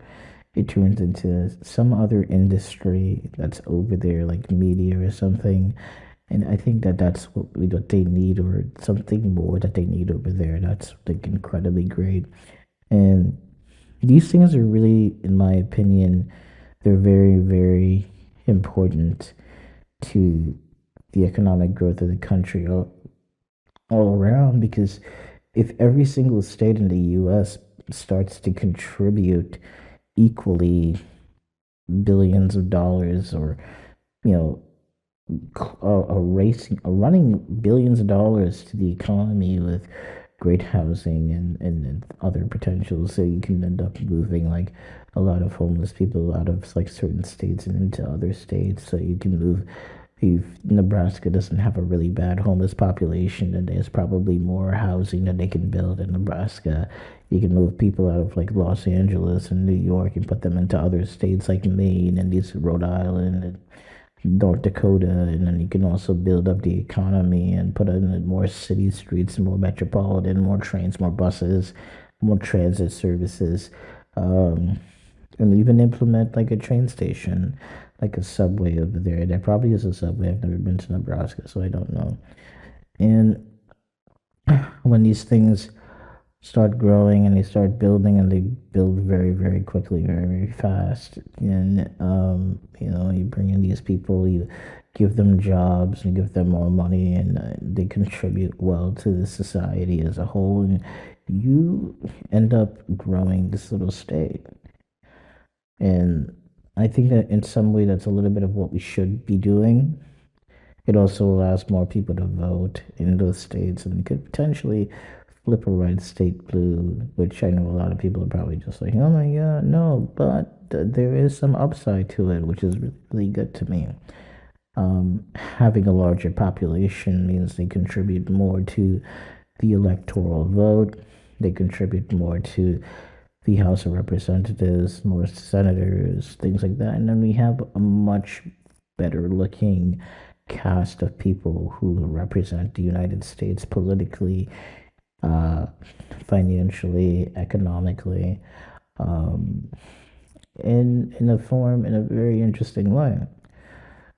it turns into some other industry that's over there, like media or something. And I think that that's what they need, or something more that they need over there. That's like incredibly great. And these things are really, in my opinion, they're very, very important to the economic growth of the country all around. Because if every single state in the US starts to contribute equally billions of dollars, or, you know, running billions of dollars to the economy with great housing and other potentials, so you can end up moving like a lot of homeless people out of like certain states and into other states. So you can move, if Nebraska doesn't have a really bad homeless population, and there's probably more housing that they can build in Nebraska. You can move people out of like Los Angeles and New York and put them into other states like Maine and these Rhode Island and North Dakota, and then you can also build up the economy and put in more city streets, more metropolitan, more trains, more buses, more transit services, and even implement like a train station like a subway over there. There probably is a subway. I've never been to Nebraska, so I don't know. And when these things start growing and they start building and they build very, very quickly, very, very fast, and you bring in these people, you give them jobs and give them more money, and they contribute well to the society as a whole, and you end up growing this little state. And I think that in some way that's a little bit of what we should be doing. It also allows more people to vote in those states and could potentially flip a red state blue, which I know a lot of people are probably just like, oh my God, no, but there is some upside to it, which is really, really good to me. Having a larger population means they contribute more to the electoral vote, they contribute more to the House of Representatives, more senators, things like that. And then we have a much better looking cast of people who represent the United States politically, uh, financially, economically, um, in a very interesting way.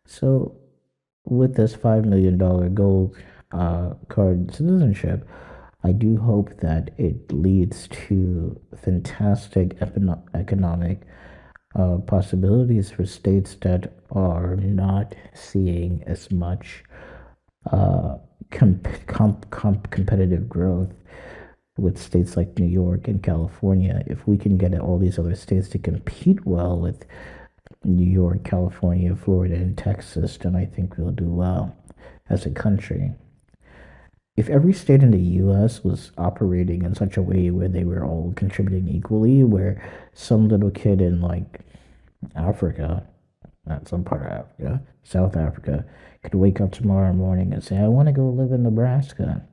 So, with this $5 million gold card citizenship, I do hope that it leads to fantastic economic possibilities for states that are not seeing as much competitive growth with states like New York and California. If we can get all these other states to compete well with New York, California, Florida, and Texas, then I think we'll do well as a country. If every state in the US was operating in such a way where they were all contributing equally, where some little kid in like Africa, not some part of Africa, South Africa, could wake up tomorrow morning and say, I want to go live in Nebraska,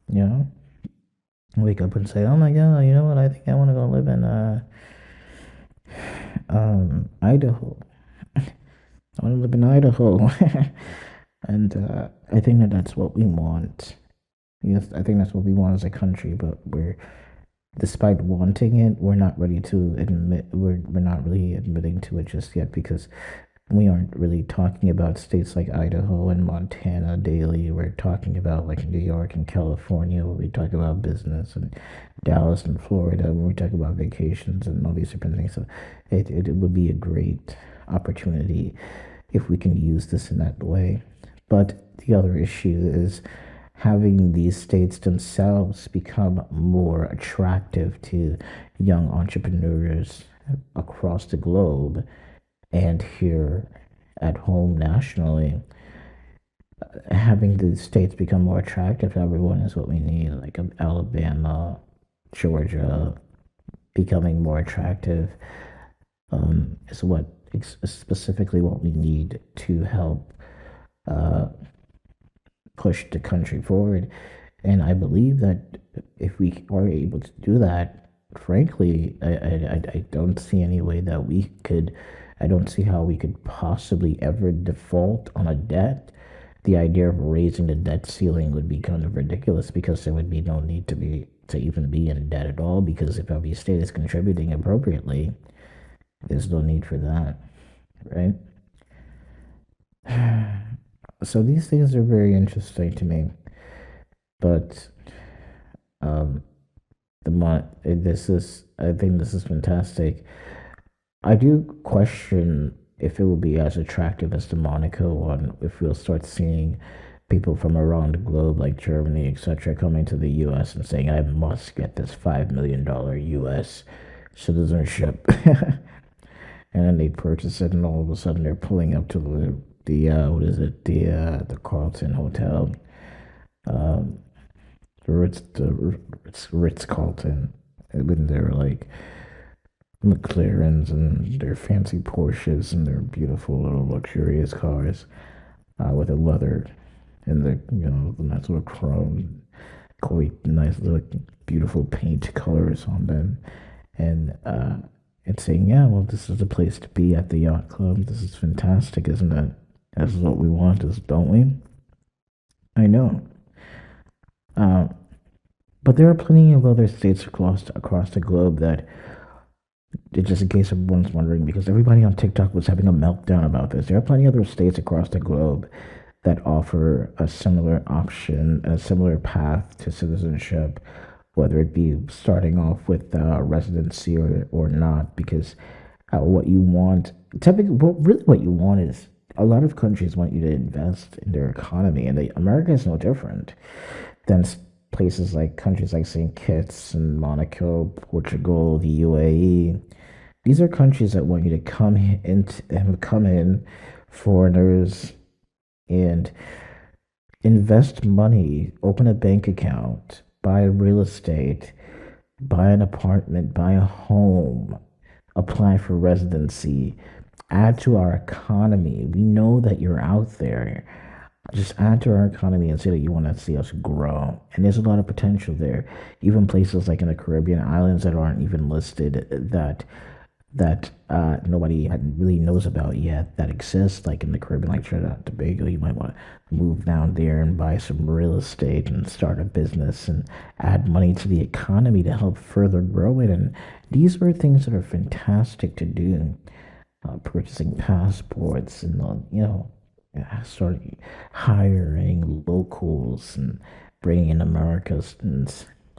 you know? Wake up and say, oh my God, you know what? I think I want to go live in Idaho. I want to live in Idaho. And I think that that's what we want. Yes, I think that's what we want as a country, but despite wanting it, we're not ready to admit, we're not really admitting to it just yet because we aren't really talking about states like Idaho and Montana daily. We're talking about like New York and California, where we talk about business, and Dallas and Florida, when we talk about vacations and all these different things. So it would be a great opportunity if we can use this in that way. But the other issue is having these states themselves become more attractive to young entrepreneurs across the globe and here at home nationally. Having the states become more attractive to everyone is what we need, like Alabama, Georgia becoming more attractive is what specifically what we need to help uh, push the country forward. And I believe that if we are able to do that, frankly, I don't see any way that we could, I don't see how we could possibly ever default on a debt. The idea of raising the debt ceiling would be kind of ridiculous because there would be no need to even be in debt at all because if every state is contributing appropriately, there's no need for that, right? So these things are very interesting to me, but um, this is I think this is fantastic. I do question if it will be as attractive as the Monaco one, if we'll start seeing people from around the globe, like Germany, etc., coming to the U.S. and saying, "I must get this $5 million U.S. citizenship," and then they purchase it, and all of a sudden they're pulling up to the what is it, the Carlton Hotel, um, Ritz Carlton, when they're like McLarens and their fancy Porsches and their beautiful little luxurious cars with a leather and the nice little chrome, quite nice little beautiful paint colors on them, and saying, yeah, well, this is the place to be at the yacht club. This is fantastic, isn't it? This is what we want, don't we? I know. Uh, but there are plenty of other states across the globe that just in case everyone's wondering, because everybody on TikTok was having a meltdown about this. There are plenty of other states across the globe that offer a similar option, a similar path to citizenship, whether it be starting off with residency or not, because what you want, typically, well, really what you want is a lot of countries want you to invest in their economy, and America is no different than places like countries like St. Kitts and Monaco, Portugal, the UAE. These are countries that want you to come in, foreigners, and invest money, open a bank account, buy real estate, buy an apartment, buy a home, apply for residency, add to our economy. We know that you're out there. Just add to our economy and say that you want to see us grow. And there's a lot of potential there. Even places like in the Caribbean islands that aren't even listed, that nobody really knows about yet, that exist, like in the Caribbean, like Trinidad and Tobago. You might want to move down there and buy some real estate and start a business and add money to the economy to help further grow it. And these are things that are fantastic to do. Purchasing passports and starting hiring locals and bringing in Americans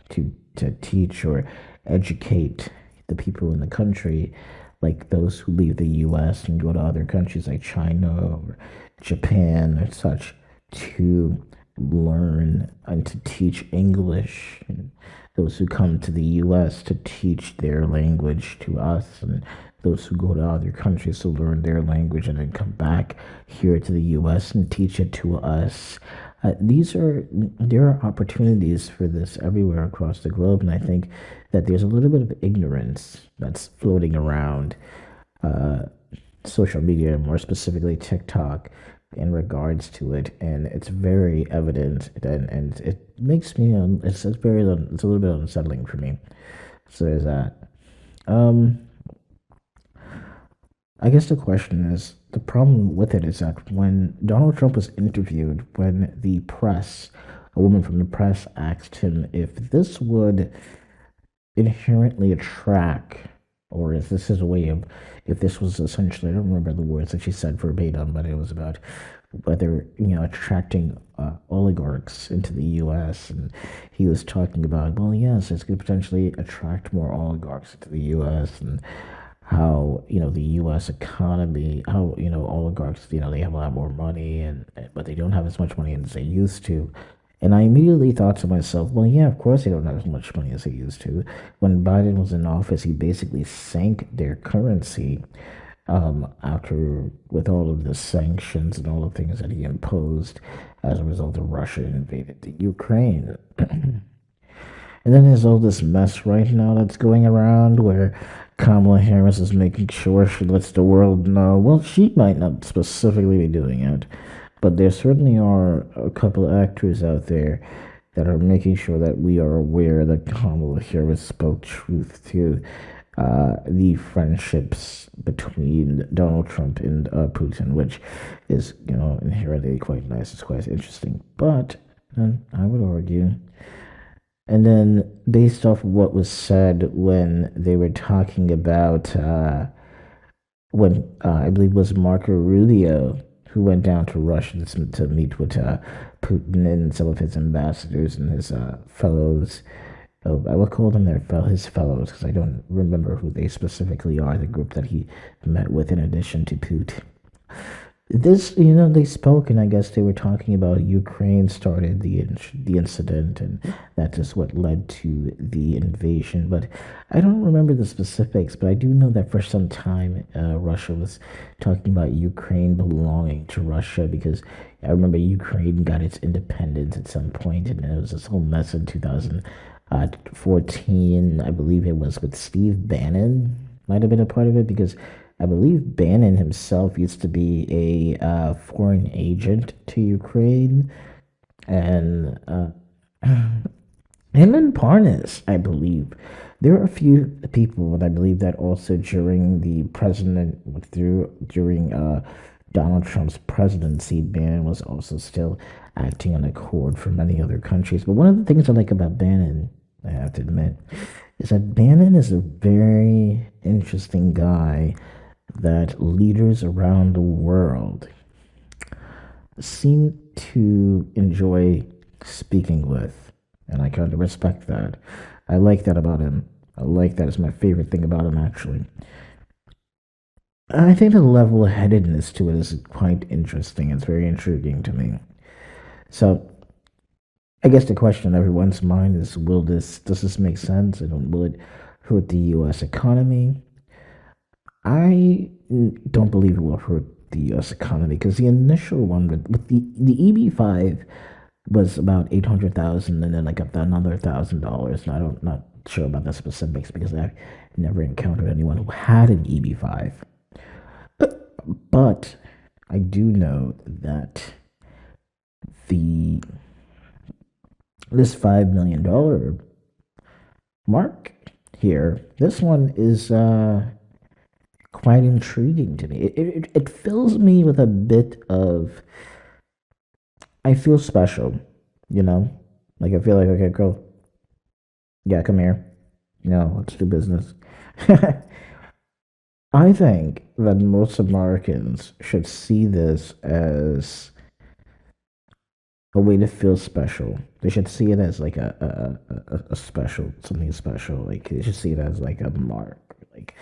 to teach or educate the people in the country, like those who leave the U.S. and go to other countries like China or Japan or such, to learn and to teach English, and those who come to the U.S. to teach their language to us, and those who go to other countries to learn their language and then come back here to the U.S. and teach it to us. There are opportunities for this everywhere across the globe, and I think that there's a little bit of ignorance that's floating around social media, more specifically TikTok, in regards to it, and it's very evident, and it makes me it's a little bit unsettling for me. So there's that. Um, I guess the question is, the problem with it is that when Donald Trump was interviewed, when a woman from the press asked him if this would inherently attract, or if this is a way of, if this was essentially, I don't remember the words that she said verbatim, but it was about whether, attracting oligarchs into the U.S. And he was talking about, well, yes, this could potentially attract more oligarchs into the U.S. and how, the U.S. economy, how, oligarchs, they have a lot more money, but they don't have as much money as they used to. And I immediately thought to myself, well, yeah, of course they don't have as much money as they used to. When Biden was in office, he basically sank their currency, after, with all of the sanctions and all the things that he imposed as a result of Russia invaded the Ukraine. And then there's all this mess right now that's going around where Kamala Harris is making sure she lets the world know. Well, she might not specifically be doing it, but there certainly are a couple of actors out there that are making sure that we are aware that Kamala Harris spoke truth to the friendships between Donald Trump and Putin, which is, inherently quite nice. It's quite interesting. But I would argue, and then based off of what was said when they were talking about, when I believe it was Marco Rubio who went down to Russia to meet with Putin and some of his ambassadors and his fellows. I will call them his fellows, because I don't remember who they specifically are, the group that he met with in addition to Putin. This, they spoke, and I guess they were talking about Ukraine started the incident, and that is what led to the invasion. But I don't remember the specifics, but I do know that for some time, Russia was talking about Ukraine belonging to Russia, because I remember Ukraine got its independence at some point, and there was this whole mess in 2014. I believe it was with Steve Bannon, might have been a part of it, because I believe Bannon himself used to be a foreign agent to Ukraine, and him and Parnas, I believe. There are a few people that I believe that also during Donald Trump's presidency, Bannon was also still acting on accord for many other countries. But one of the things I like about Bannon, I have to admit, is that Bannon is a very interesting guy that leaders around the world seem to enjoy speaking with. And I kind of respect that. I like that about him. I like that. It's my favorite thing about him, actually. I think the level headedness to it is quite interesting. It's very intriguing to me. So, I guess the question on everyone's mind is does this make sense? And will it hurt the US economy? I don't believe it will hurt the US economy because the initial one with the EB5 was about 800,000 and then like up to another $1,000. And I don't not sure about the specifics because I've never encountered anyone who had an EB5. But I do know that the this $5 million mark here, this one is quite intriguing to me. It fills me with a bit of I feel special, you know? Like I feel like okay, girl, yeah, come here. Let's do business. I think that most Americans should see this as a way to feel special. They should see it as like a special, something special. Like they should see it as like a mark. Like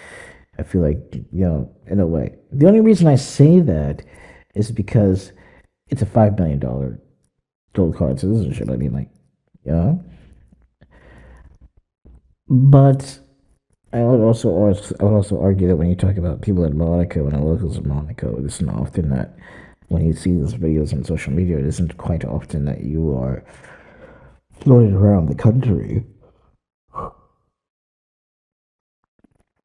I feel like, in a way. The only reason I say that is because it's a $5 million gold card citizenship. I mean, like, yeah. But I would also argue that when you talk about people in Monaco and the locals in Monaco, it's not often that when you see these videos on social media, it isn't quite often that you are floating around the country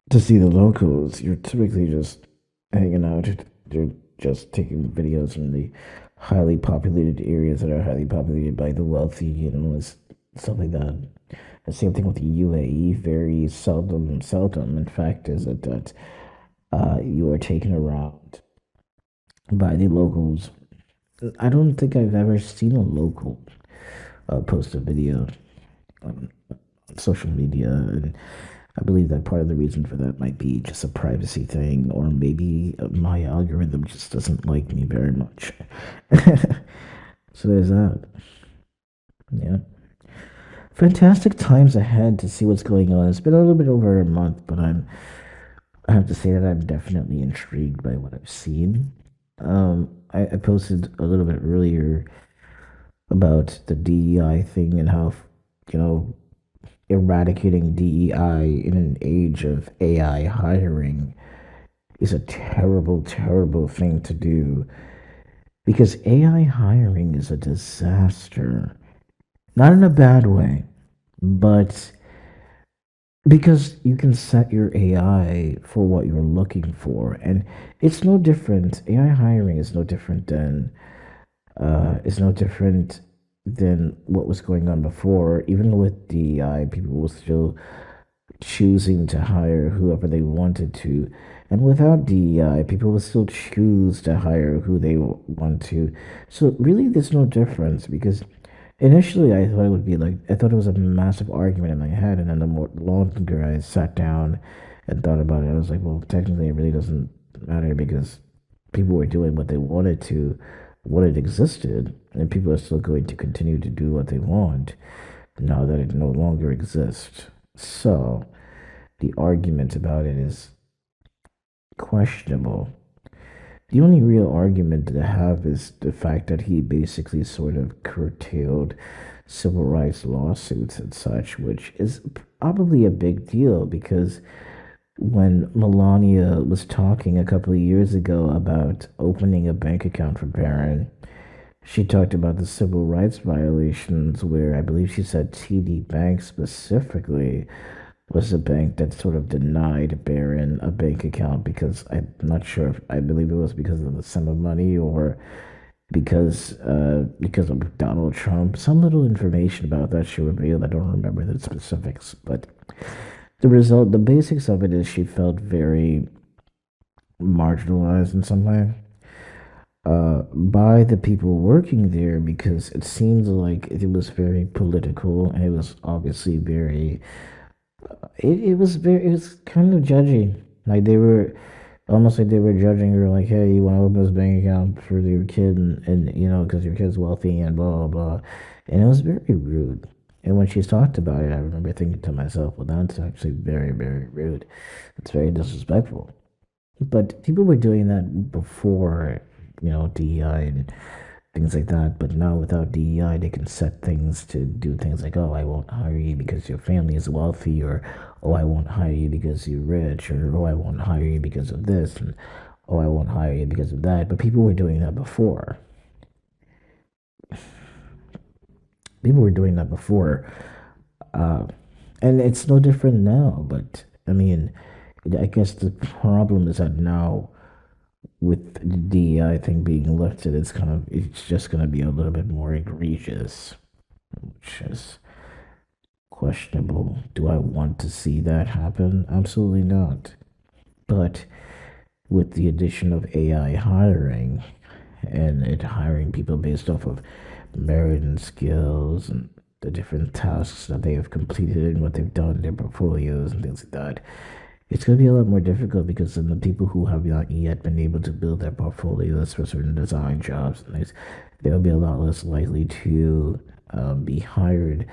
to see the locals. You're typically just hanging out. You're just taking videos from the highly populated areas that are highly populated by the wealthy, stuff like that. The same thing with the UAE. Very seldom, in fact, is it that you are taken around by the locals. I don't think I've ever seen a local post a video on social media, and I believe that part of the reason for that might be just a privacy thing, or maybe my algorithm just doesn't like me very much. So there's that. Yeah. Fantastic times ahead to see what's going on. It's been a little bit over a month, but I have to say that I'm definitely intrigued by what I've seen. I posted a little bit earlier about the DEI thing and how, you know, eradicating DEI in an age of AI hiring is a terrible, terrible thing to do because AI hiring is a disaster. Not in a bad way, but because you can set your AI for what you're looking for, and it's no different. AI hiring is no different than what was going on before. Even with DEI, people were still choosing to hire whoever they wanted to, and without DEI, people will still choose to hire who they want to. So really, there's no difference because initially, I thought it was a massive argument in my head, and then the more longer I sat down and thought about it, I was like, well, technically, it really doesn't matter because people were doing what they wanted to, what it existed, and people are still going to continue to do what they want now that it no longer exists. So, the argument about it is questionable. The only real argument to have is the fact that he basically sort of curtailed civil rights lawsuits and such, which is probably a big deal because when Melania was talking a couple of years ago about opening a bank account for Barron, she talked about the civil rights violations where I believe she said TD Bank specifically was a bank that sort of denied Barron a bank account because I'm not sure if I believe it was because of the sum of money or because of Donald Trump. Some little information about that she revealed. I don't remember the specifics, but the basics of it is she felt very marginalized in some way by the people working there because it seemed like it was very political and it was obviously very it was kind of judgy. Like they were almost like they were judging her, like, hey, you want to open this bank account for your kid, and you know, because your kid's wealthy and blah blah blah, and it was very rude. And when she talked about it, I remember thinking to myself, well, that's actually very very rude. It's very disrespectful. But people were doing that before, you know, DEI and things like that. But now without DEI, they can set things to do things like, oh, I won't hire you because your family is wealthy, or oh, I won't hire you because you're rich, or oh, I won't hire you because of this, and oh, I won't hire you because of that. But people were doing that before. People were doing that before. Uh, and it's no different now. But I mean, I guess the problem is that now with the DEI thing being lifted, it's just gonna be a little bit more egregious, which is questionable. Do I want to see that happen? Absolutely not. But with the addition of AI hiring and it hiring people based off of merit and skills and the different tasks that they have completed and what they've done, their portfolios and things like that, it's going to be a lot more difficult because then the people who have not yet been able to build their portfolios for certain design jobs, and they'll be a lot less likely to be hired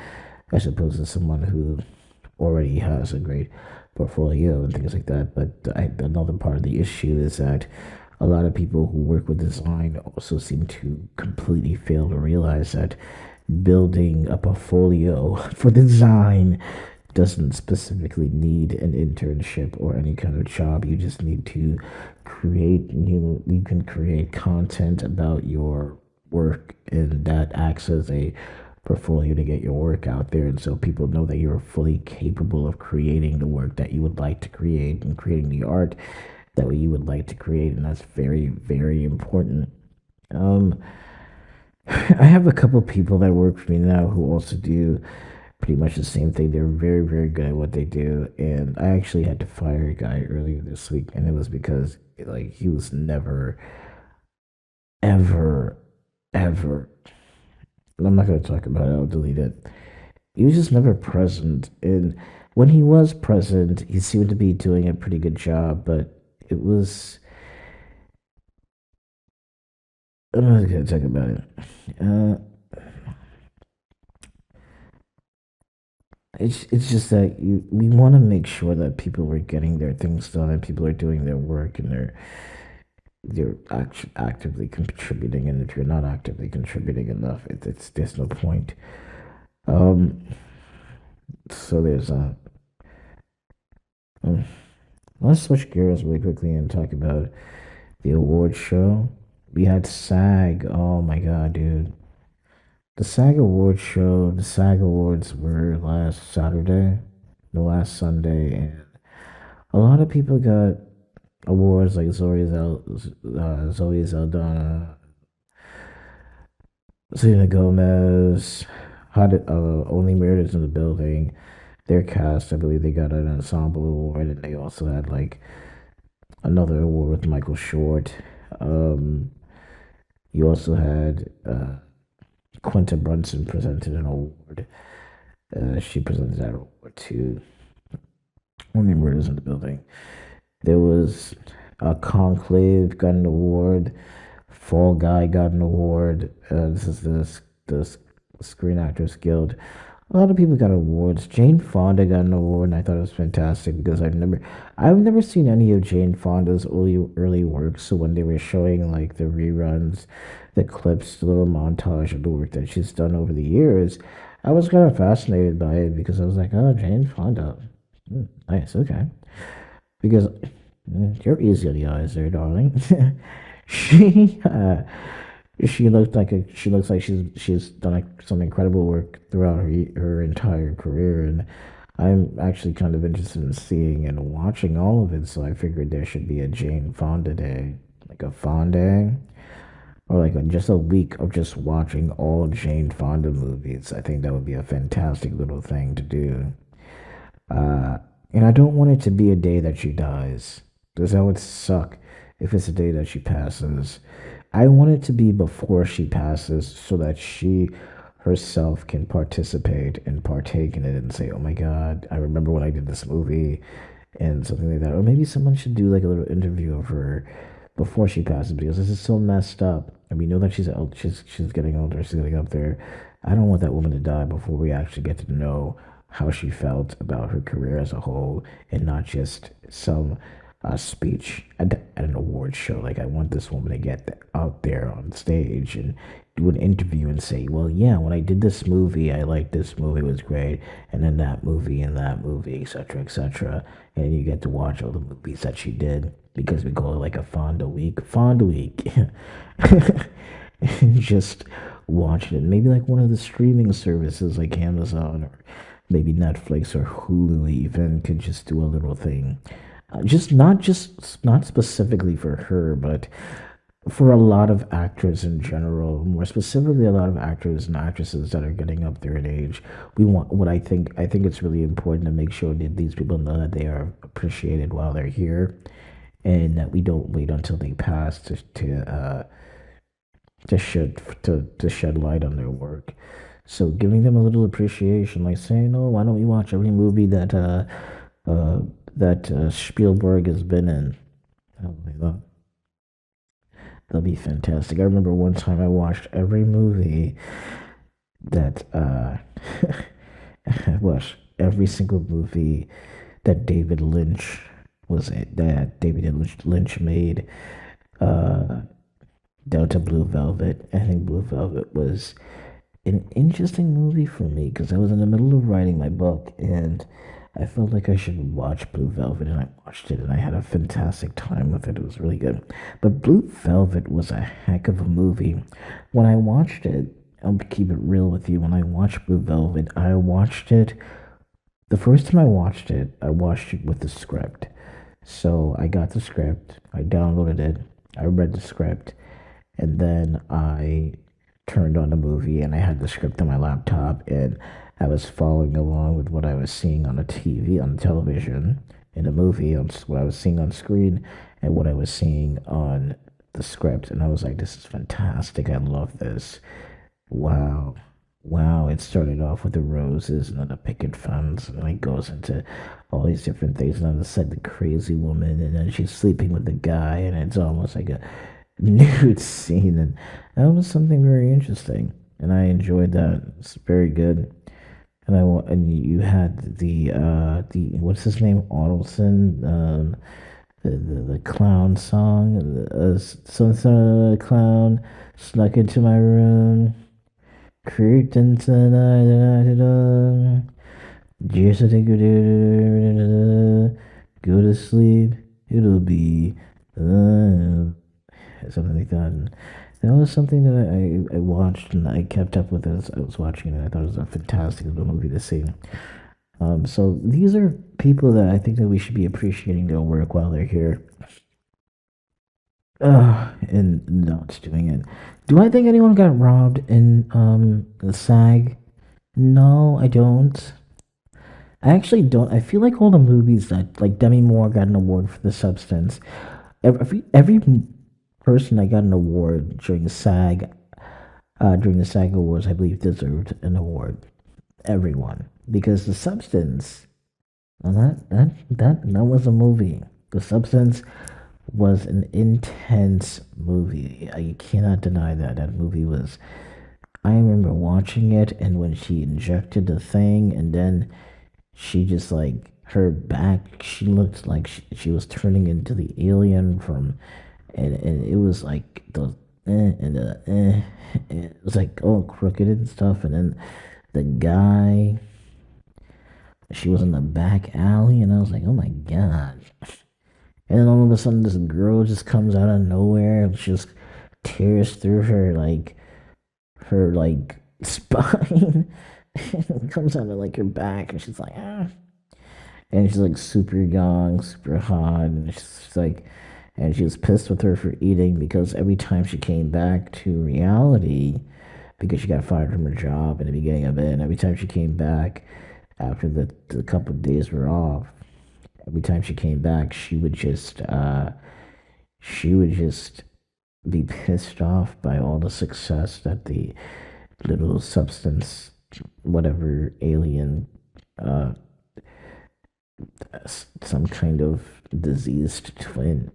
as opposed to someone who already has a great portfolio and things like that. But another part of the issue is that a lot of people who work with design also seem to completely fail to realize that building a portfolio for design doesn't specifically need an internship or any kind of job. You just need to you can create content about your work, and that acts as a portfolio to get your work out there. And so people know that you're fully capable of creating the work that you would like to create and creating the art that you would like to create. And that's very, very important. Um, I have a couple people that work for me now who also do pretty much the same thing. They're very, very good at what they do. And I actually had to fire a guy earlier this week, and it was because like he was never, ever, ever. I'm not gonna talk about it. I'll delete it. He was just never present, and when he was present, he seemed to be doing a pretty good job. But it was. I'm not gonna talk about it. Uh, it's just that we want to make sure that people are getting their things done and people are doing their work and they're actively contributing. And if you're not actively contributing enough, there's no point. Um, so there's um, let's switch gears really quickly and talk about the award show. We had SAG. Oh my god, dude. The SAG Awards show, the SAG Awards were last Saturday, the last Sunday, and a lot of people got awards like Zoe Saldana, Selena Gomez, Only Murders in the Building. Their cast, I believe they got an ensemble award, and they also had like another award with Michael Short. Um, you also had Quinta Brunson presented an award. She presented that award to Only Murders in the Building. There was Conclave got an award. Fall Guy got an award. This is the Screen Actors Guild. A lot of people got awards. Jane Fonda got an award, and I thought it was fantastic because I've never seen any of Jane Fonda's early work. So when they were showing like the reruns, the clips, the little montage of the work that she's done over the years, I was kind of fascinated by it because I was like, oh, Jane Fonda, nice, okay. Because you're easy on the eyes there, darling. she she looks like she's done some incredible work throughout her entire career, and I'm actually kind of interested in seeing and watching all of it. So I figured there should be a Jane Fonda day, like a Fonda, or like just a week of just watching all Jane Fonda movies. I think that would be a fantastic little thing to do. Uh, and I don't want it to be a day that she dies, because that would suck if it's a day that she passes. I want it to be before she passes so that herself can participate and partake in it and say, "Oh my God, I remember when I did this movie," and something like that. Or maybe someone should do like a little interview of her before she passes because this is so messed up. And we know that she's getting older, she's getting up there. I don't want that woman to die before we actually get to know how she felt about her career as a whole and not just some speech at an award show. Like, I want this woman to get out there on stage and do an interview and say, well, yeah, when I did this movie, I liked this movie, it was great, and then that movie and that movie, etc., etc. And you get to watch all the movies that she did because we call it like a Fonda week. Fonda week. And just watch it. Maybe like one of the streaming services like Amazon or maybe Netflix or Hulu even could just do a little thing. Just not specifically for her, but for a lot of actors in general, more specifically a lot of actors and actresses that are getting up there in age. We want what I think it's really important to make sure that these people know that they are appreciated while they're here, and that we don't wait until they pass to shed light on their work. So giving them a little appreciation, like saying, "Oh, why don't we watch every movie uh, that Spielberg has been in?" Oh, that'll be fantastic. I remember one time I watched every movie that watched every single movie that David Lynch made. Uh, Down to Blue Velvet. I think Blue Velvet was an interesting movie for me because I was in the middle of writing my book and I felt like I should watch Blue Velvet, and I watched it and I had a fantastic time with it. It was really good. But Blue Velvet was a heck of a movie. When I watched it, I'll keep it real with you. When I watched Blue Velvet, I watched it. The first time I watched it with the script. So I got the script, I downloaded it, I read the script, and then I turned on the movie and I had the script on my laptop and I was following along with what I was seeing on the TV, on the television, in the movie, on what I was seeing on screen and what I was seeing on the script. And I was like, this is fantastic. I love this. Wow. Wow. It started off with the roses and then the picket fence, and then it goes into all these different things. And then it's like the crazy woman, and then she's sleeping with the guy, and it's almost like a nude scene. And that was something very interesting. And I enjoyed that. It's very good. And you had the what's his name, Adelson, the clown song, some clown snuck into my room, creeped into the night, just to take go to sleep, it'll be something like that. And that was something that I watched and I kept up with as I was watching it. I thought it was a fantastic little movie to see. So these are people that I think that we should be appreciating their work while they're here. And not doing it. Do I think anyone got robbed in the SAG? No, I don't. I actually don't. I feel like all the movies that like Demi Moore got an award for The Substance. Every person that got an award during the SAG Awards, I believe, deserved an award. Everyone, because The Substance, well, that was a movie. The Substance was an intense movie. You cannot deny that. That movie was. I remember watching it, and when she injected the thing, and then she just like her back, she looked like she was turning into the alien from, and it was like the and it was like all crooked and stuff, and then the guy, she was in the back alley, and I was like, oh my god. And then all of a sudden, this girl just comes out of nowhere and she just tears through her spine. It comes out of like her back, and she's like, ah. And she's like super young, super hot, and she's like, and she was pissed with her for eating because every time she came back to reality, because she got fired from her job in the beginning of it, and every time she came back after the couple of days were off, every time she came back, she would just be pissed off by all the success that little substance, whatever alien, uh, some kind of diseased twin.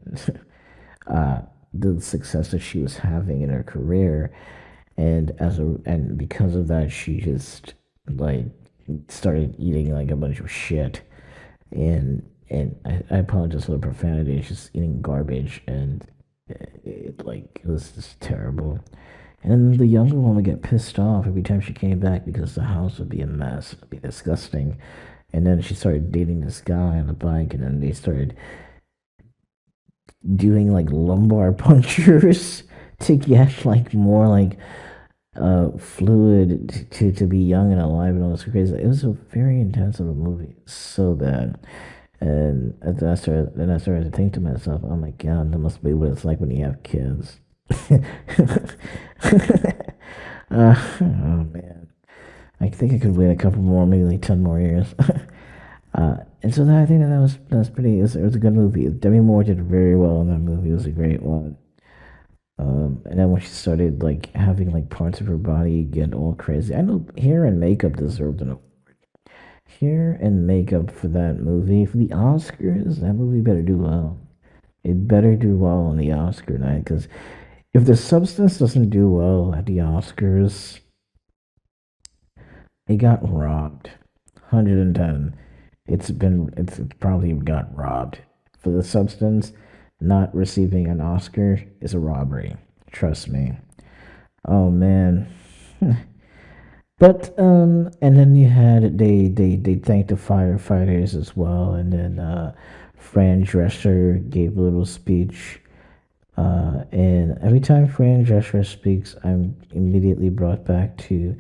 uh, the success that she was having in her career, and because of that, she just like started eating like a bunch of shit, and I apologize for the profanity. It's just eating garbage, and it was just terrible. And then the younger one would get pissed off every time she came back because the house would be a mess. It'd be disgusting. And then she started dating this guy on the bike, and then they started doing like lumbar punctures to get like more like fluid to be young and alive and all this crazy. It was a very intense of a movie, so bad. And then I started to think to myself, oh my god, that must be what it's like when you have kids. Oh man, I think I could wait a couple more, maybe like 10 more years. And so I think that's pretty. It was a good movie. Demi Moore did very well in that movie. It was a great one. And then when she started like having like parts of her body get all crazy, I know hair and makeup deserved an hair and makeup for that movie for the Oscars. That movie better do well. It better do well on the Oscar night because if the substance doesn't do well at the Oscars, it got robbed. 110. It's probably got robbed. For the substance, not receiving an Oscar is a robbery. Trust me. Oh man. But and then you had they thanked the firefighters as well, and then Fran Drescher gave a little speech. And every time Fran Drescher speaks, I'm immediately brought back to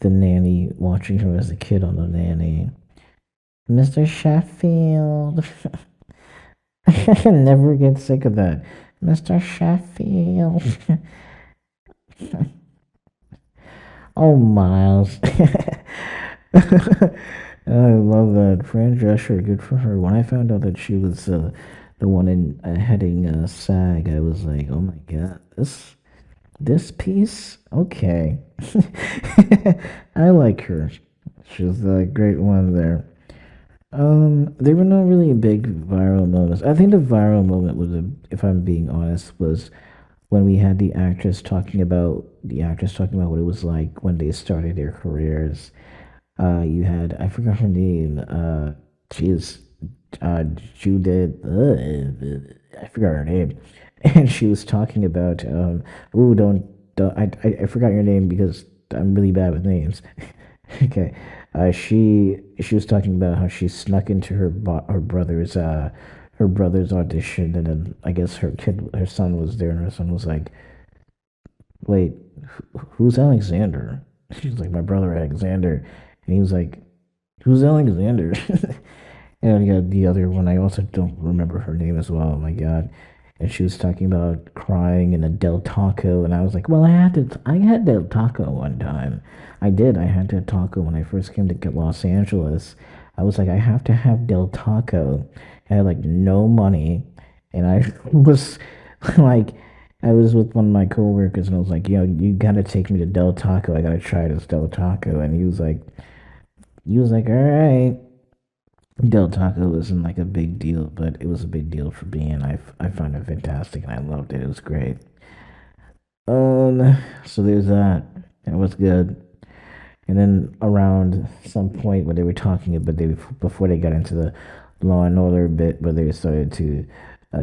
the nanny, watching her as a kid on the nanny. Mr. Sheffield. I can never get sick of that. Mr. Sheffield. Oh, Miles. I love that. Fran Drescher, good for her. When I found out that she was the one in heading SAG, I was like, oh my god, this piece, okay. I like her. She's a great one there. There were no really big viral moments. I think the viral moment was, if I'm being honest, was when we had the actress talking about what it was like when they started their careers. You had, I forgot her name. She is Judith. I forgot her name, and she was talking about ooh, I forgot your name because I'm really bad with names. Okay. She was talking about how she snuck into her brother's audition, and then I guess her son was there, and her son was like, "Wait, who's Alexander?" She's like, "My brother Alexander," and he was like, "Who's Alexander?" And you got the other one. I also don't remember her name as well. Oh my god. And she was talking about crying in a Del Taco, and I was like, "Well, I had Del Taco one time. I did. I had Del Taco when I first came to Los Angeles. I was like, I have to have Del Taco. I had like no money, and I was like, I was with one of my coworkers, and I was like, you gotta take me to Del Taco. I gotta try this Del Taco." And he was like, "All right." Del Taco wasn't like a big deal, but it was a big deal for me, and I found it fantastic, and I loved it. It was great. So there's that. That was good. And then around some point where they were talking about before they got into the Law and Order bit, where they started to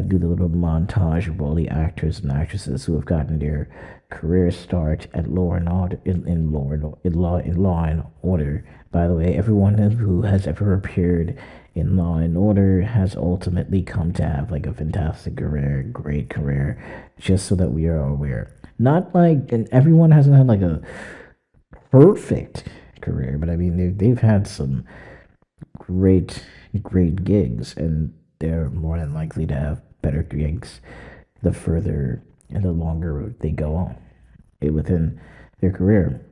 do the little montage of all the actors and actresses who have gotten their career start at Law and Order in Law and Order. By the way, everyone who has ever appeared in Law and Order has ultimately come to have like a fantastic career, great career, just so that we are aware. Not like, and everyone hasn't had like a perfect career, but I mean they've had some great gigs, and they're more than likely to have better gigs the further and the longer they go on within their career.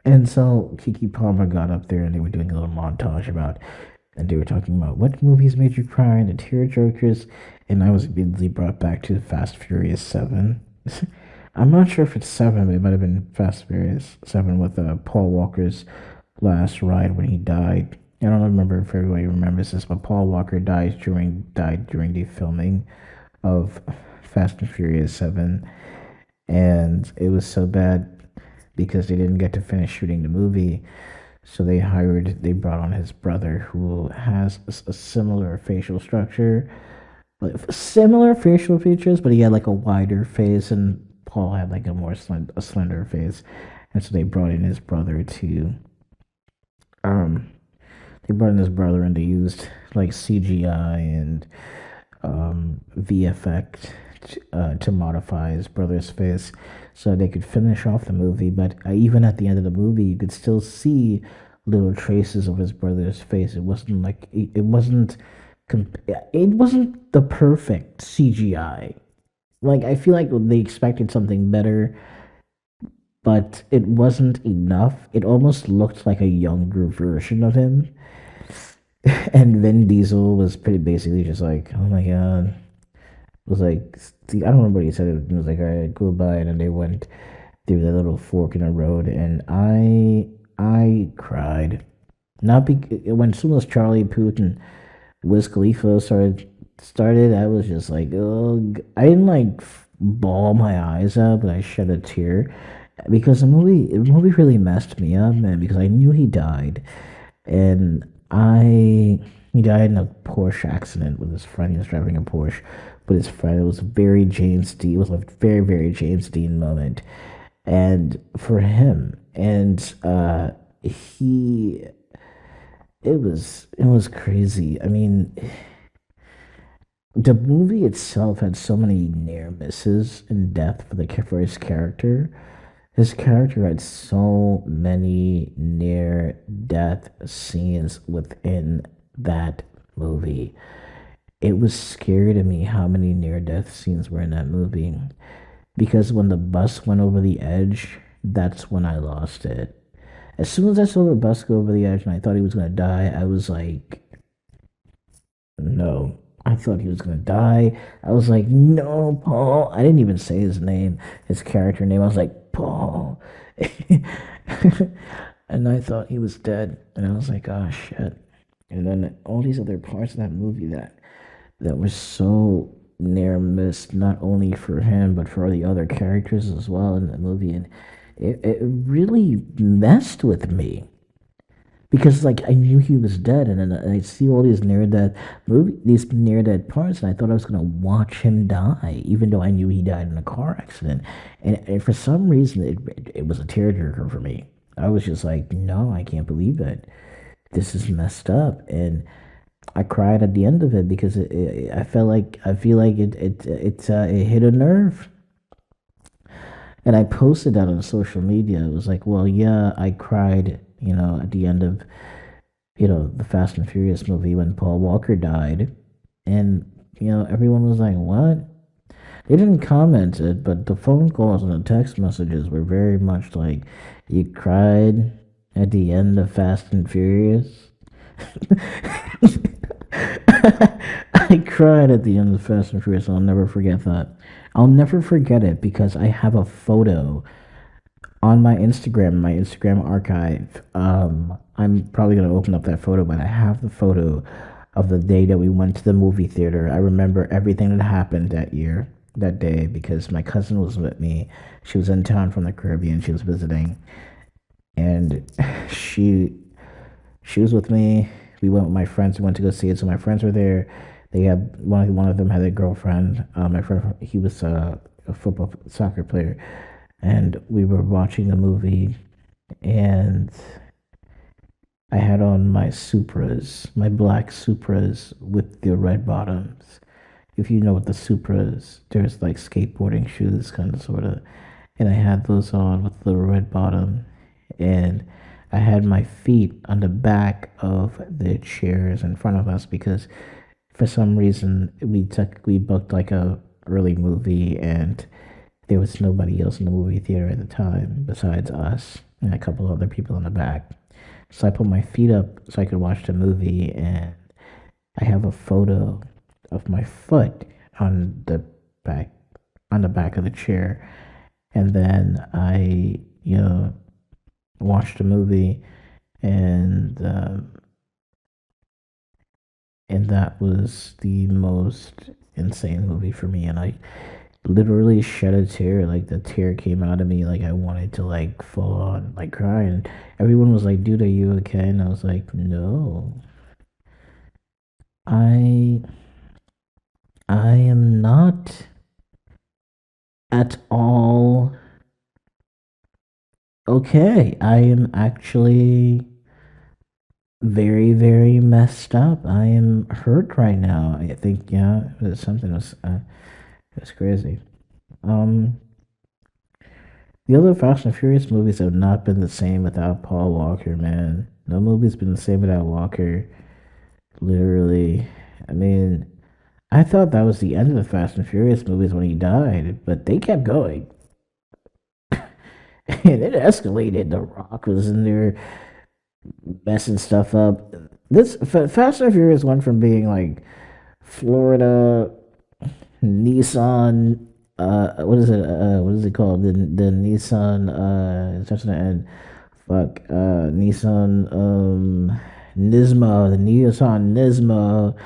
And so Kiki Palmer got up there, and they were doing a little montage about, and they were talking about what movies made you cry and the tear jerkers, and I was immediately brought back to Fast Furious 7. I'm not sure if it's seven, but it might have been Fast and Furious seven with Paul Walker's last ride when he died. I don't remember if everybody remembers this, but Paul Walker died during the filming of Fast and Furious 7, and it was so bad because they didn't get to finish shooting the movie. So they brought on his brother who has a similar facial structure, like similar facial features, but he had like a wider face, and Paul had like a slender face, and so they brought in his brother to um they brought in his brother and they used like CGI and VFX to modify his brother's face so they could finish off the movie. But even at the end of the movie, you could still see little traces of his brother's face. It wasn't like it wasn't the perfect CGI. Like I feel like they expected something better, but it wasn't enough. It almost looked like a younger version of him. And Vin Diesel was pretty basically just like, oh my god. It was like, I don't remember what he said. It was like, all right, goodbye. And then they went through the little fork in the road, and I cried. Not be when as soon as Charlie Puth and Wiz Khalifa started, I was just like, oh, I didn't like bawl my eyes out, but I shed a tear because the movie really messed me up, man. Because I knew he died, and he died in a Porsche accident with his friend. He was driving a Porsche with his friend. It was very James Dean. It was a very very James Dean moment, and for him, and he it was crazy. I mean, the movie itself had so many near misses in depth for his character. His character had so many near death scenes within that movie. It was scary to me how many near death scenes were in that movie. Because when the bus went over the edge, that's when I lost it. As soon as I saw the bus go over the edge and I thought he was gonna die, I was like, no. I thought he was gonna die. I was like, no, Paul. I didn't even say his name, his character name. I was like, Paul. And I thought he was dead. And I was like, oh shit. And then all these other parts of that movie that were so near missed, not only for him, but for the other characters as well in the movie. And it really messed with me because like I knew he was dead, and then I see all these near dead parts, and I thought I was gonna watch him die, even though I knew he died in a car accident. And for some reason, it was a tearjerker for me. I was just like, no, I can't believe it. This is messed up, and I cried at the end of it because I feel like it hit a nerve. And I posted that on social media. It was like, well, yeah, I cried, at the end of, the Fast and Furious movie when Paul Walker died. And, everyone was like, what? They didn't comment it, but the phone calls and the text messages were very much like, you cried at the end of Fast and Furious? I cried at the end of Fast and Furious. I'll never forget that. I'll never forget it because I have a photo on my Instagram archive. I'm probably gonna open up that photo, but I have the photo of the day that we went to the movie theater. I remember everything that happened that day, because my cousin was with me. She was in town from the Caribbean. She was visiting, and she she was with me. We went with my friends. We went to go see it. So my friends were there. They had one of them had a girlfriend. My friend, he was a football soccer player, and we were watching the movie, and I had on my Supras, my black Supras with the red bottoms. If you know what the Supras, there's like skateboarding shoes, kind of sort of, and I had those on with the red bottom, and I had my feet on the back of the chairs in front of us because for some reason we booked like a early movie, and there was nobody else in the movie theater at the time besides us and a couple other people in the back. So I put my feet up so I could watch the movie, and I have a photo of my foot on the back on the back of the chair, and then I watched a movie, and and that was the most insane movie for me, and I literally shed a tear. Like the tear came out of me, like I wanted to like fall on like cry, and everyone was like, "Dude, are you okay?" And I was like, "No, I I am not at all okay. I am actually very, very messed up. I am hurt right now. I think, yeah, it was something was it was crazy. Um, the other Fast and Furious movies have not been the same without Paul Walker, man. No movie's been the same without Walker. Literally, I mean, I thought that was the end of the Fast and Furious movies when he died, but they kept going. And it escalated. The Rock was in there messing stuff up. This Fast and Furious went from being like Florida Nissan. What is it? What is it called? The Nissan. It starts with an N. Fuck. Nissan. Nismo. The Nissan Nismo.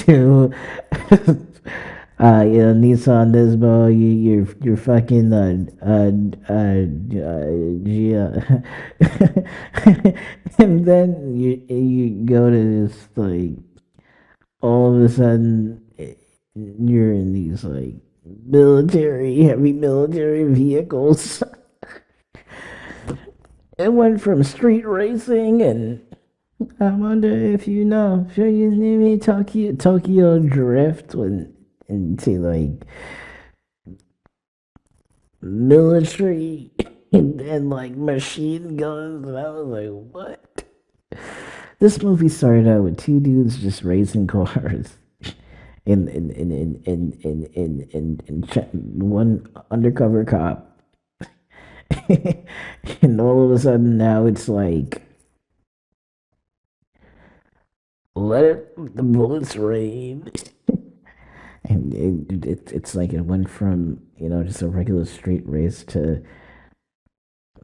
To Nissan Nismo, you're fucking Gia, and then you go to this like all of a sudden you're in these like heavy military vehicles. It went from street racing and I wonder if you know, sure you knew me Tokyo Drift when into like military and like machine guns, and I was like, what? This movie started out with two dudes just racing cars. One undercover cop, and all of a sudden now it's like the bullets rain, and it's like it went from just a regular street race to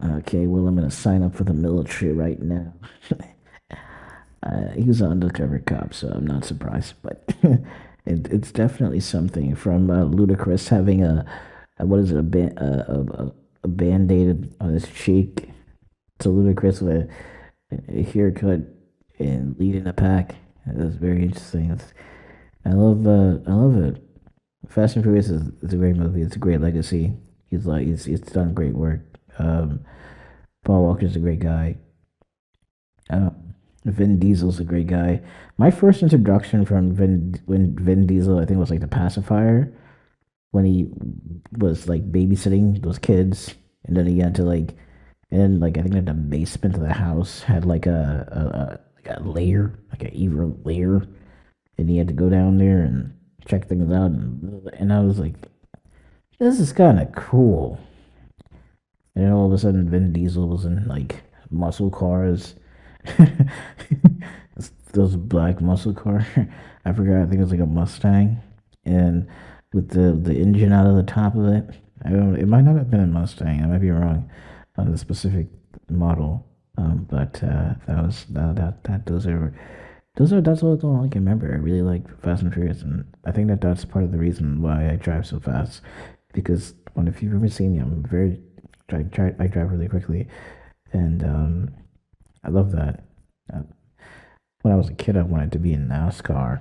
okay, well I'm gonna sign up for the military right now. He was an undercover cop, so I'm not surprised. But it's definitely something from Ludacris having what is it a band-aid on his cheek to Ludacris with a haircut and leading the pack. That's very interesting. I love it. Fast and Furious is a great movie. It's a great legacy. He's done great work. Paul Walker's a great guy. Vin Diesel's a great guy. My first introduction from Vin Diesel, I think, was like the pacifier when he was like babysitting those kids, and then he had to like, and then like I think in the basement of the house had like a lair, like an evil lair, and he had to go down there and check things out, and I was like, this is kind of cool. And then all of a sudden, Vin Diesel was in like muscle cars. Those black muscle car. I forgot. I think it was like a Mustang, and with the engine out of the top of it. I don't. It might not have been a Mustang. I might be wrong on the specific model. But that was that. That's all I can remember. I really like Fast and Furious, and I think that's part of the reason why I drive so fast. Because if you've ever seen me, I drive really quickly, and I love that. Uh, when I was a kid, I wanted to be in NASCAR,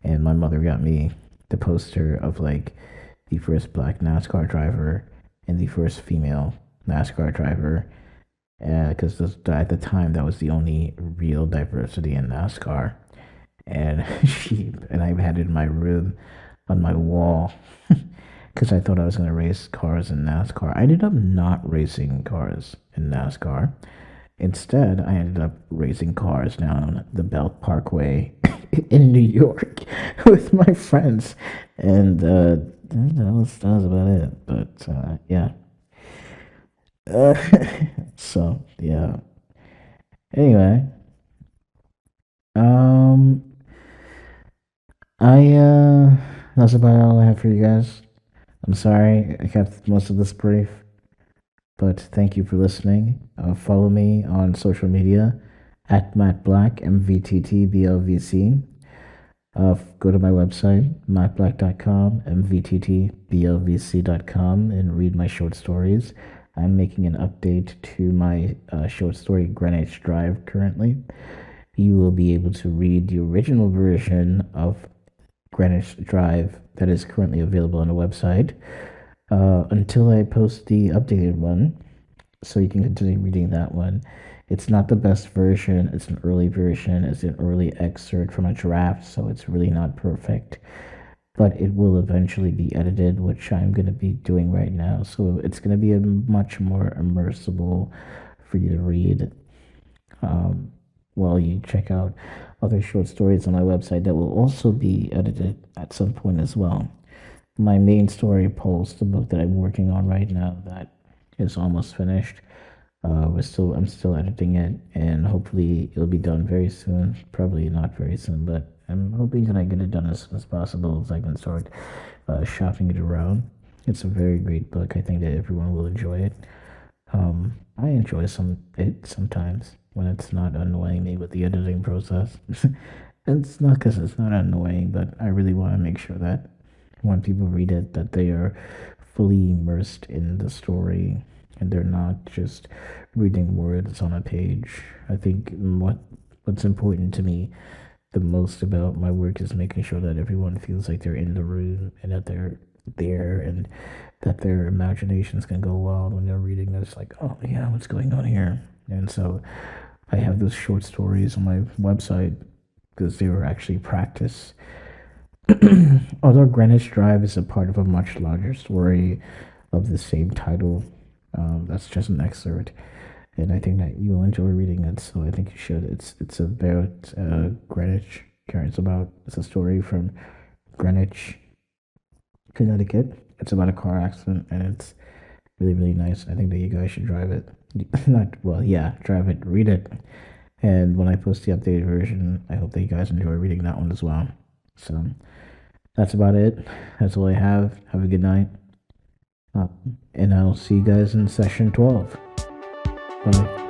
and my mother got me the poster of like the first black NASCAR driver and the first female NASCAR driver, because at the time that was the only real diversity in NASCAR, and I had it in my room on my wall. Because I thought I was going to race cars in NASCAR. I ended up not racing cars in NASCAR. Instead, I ended up racing cars down the Belt Parkway in New York with my friends, and that was about it. But yeah, uh, so yeah. Anyway, um, I that's about all I have for you guys. I'm sorry I kept most of this brief, but thank you for listening. Follow me on social media at Matt Black, MVTTBLVC. Go to my website, mattblack.com, mvttblvc.com, and read my short stories. I'm making an update to my short story Greenwich Drive currently. You will be able to read the original version of Greenwich Drive that is currently available on the website until I post the updated one, so you can continue reading that one. It's not the best version, it's an early version, it's an early excerpt from a draft, so it's really not perfect. But it will eventually be edited, which I'm going to be doing right now. So it's going to be a much more immersible for you to read while you check out other short stories on my website that will also be edited at some point as well. My main story, Pulse, the book that I'm working on right now, that is almost finished. I'm still editing it, and hopefully it'll be done very soon. Probably not very soon, but I'm hoping that I get it done as soon as possible, so I can start shopping it around. It's a very great book. I think that everyone will enjoy it. I enjoy it sometimes when it's not annoying me with the editing process. It's not because it's not annoying, but I really want to make sure that when people read it, that they are fully immersed in the story and they're not just reading words on a page. I think what's important to me the most about my work is making sure that everyone feels like they're in the room and that they're there and that their imaginations can go wild when they're reading this, like, oh yeah, what's going on here? And so I have those short stories on my website because they were actually practice. Although Greenwich Drive is a part of a much larger story of the same title, that's just an excerpt, and I think that you'll enjoy reading it. So I think you should. It's about Greenwich. It's a story from Greenwich, Connecticut. It's about a car accident, and it's really really nice. I think that you guys should drive it. Not well, yeah, drive it, read it, and when I post the updated version, I hope that you guys enjoy reading that one as well. So that's about it. That's all I have. Have a good night. And I'll see you guys in session 12. Bye.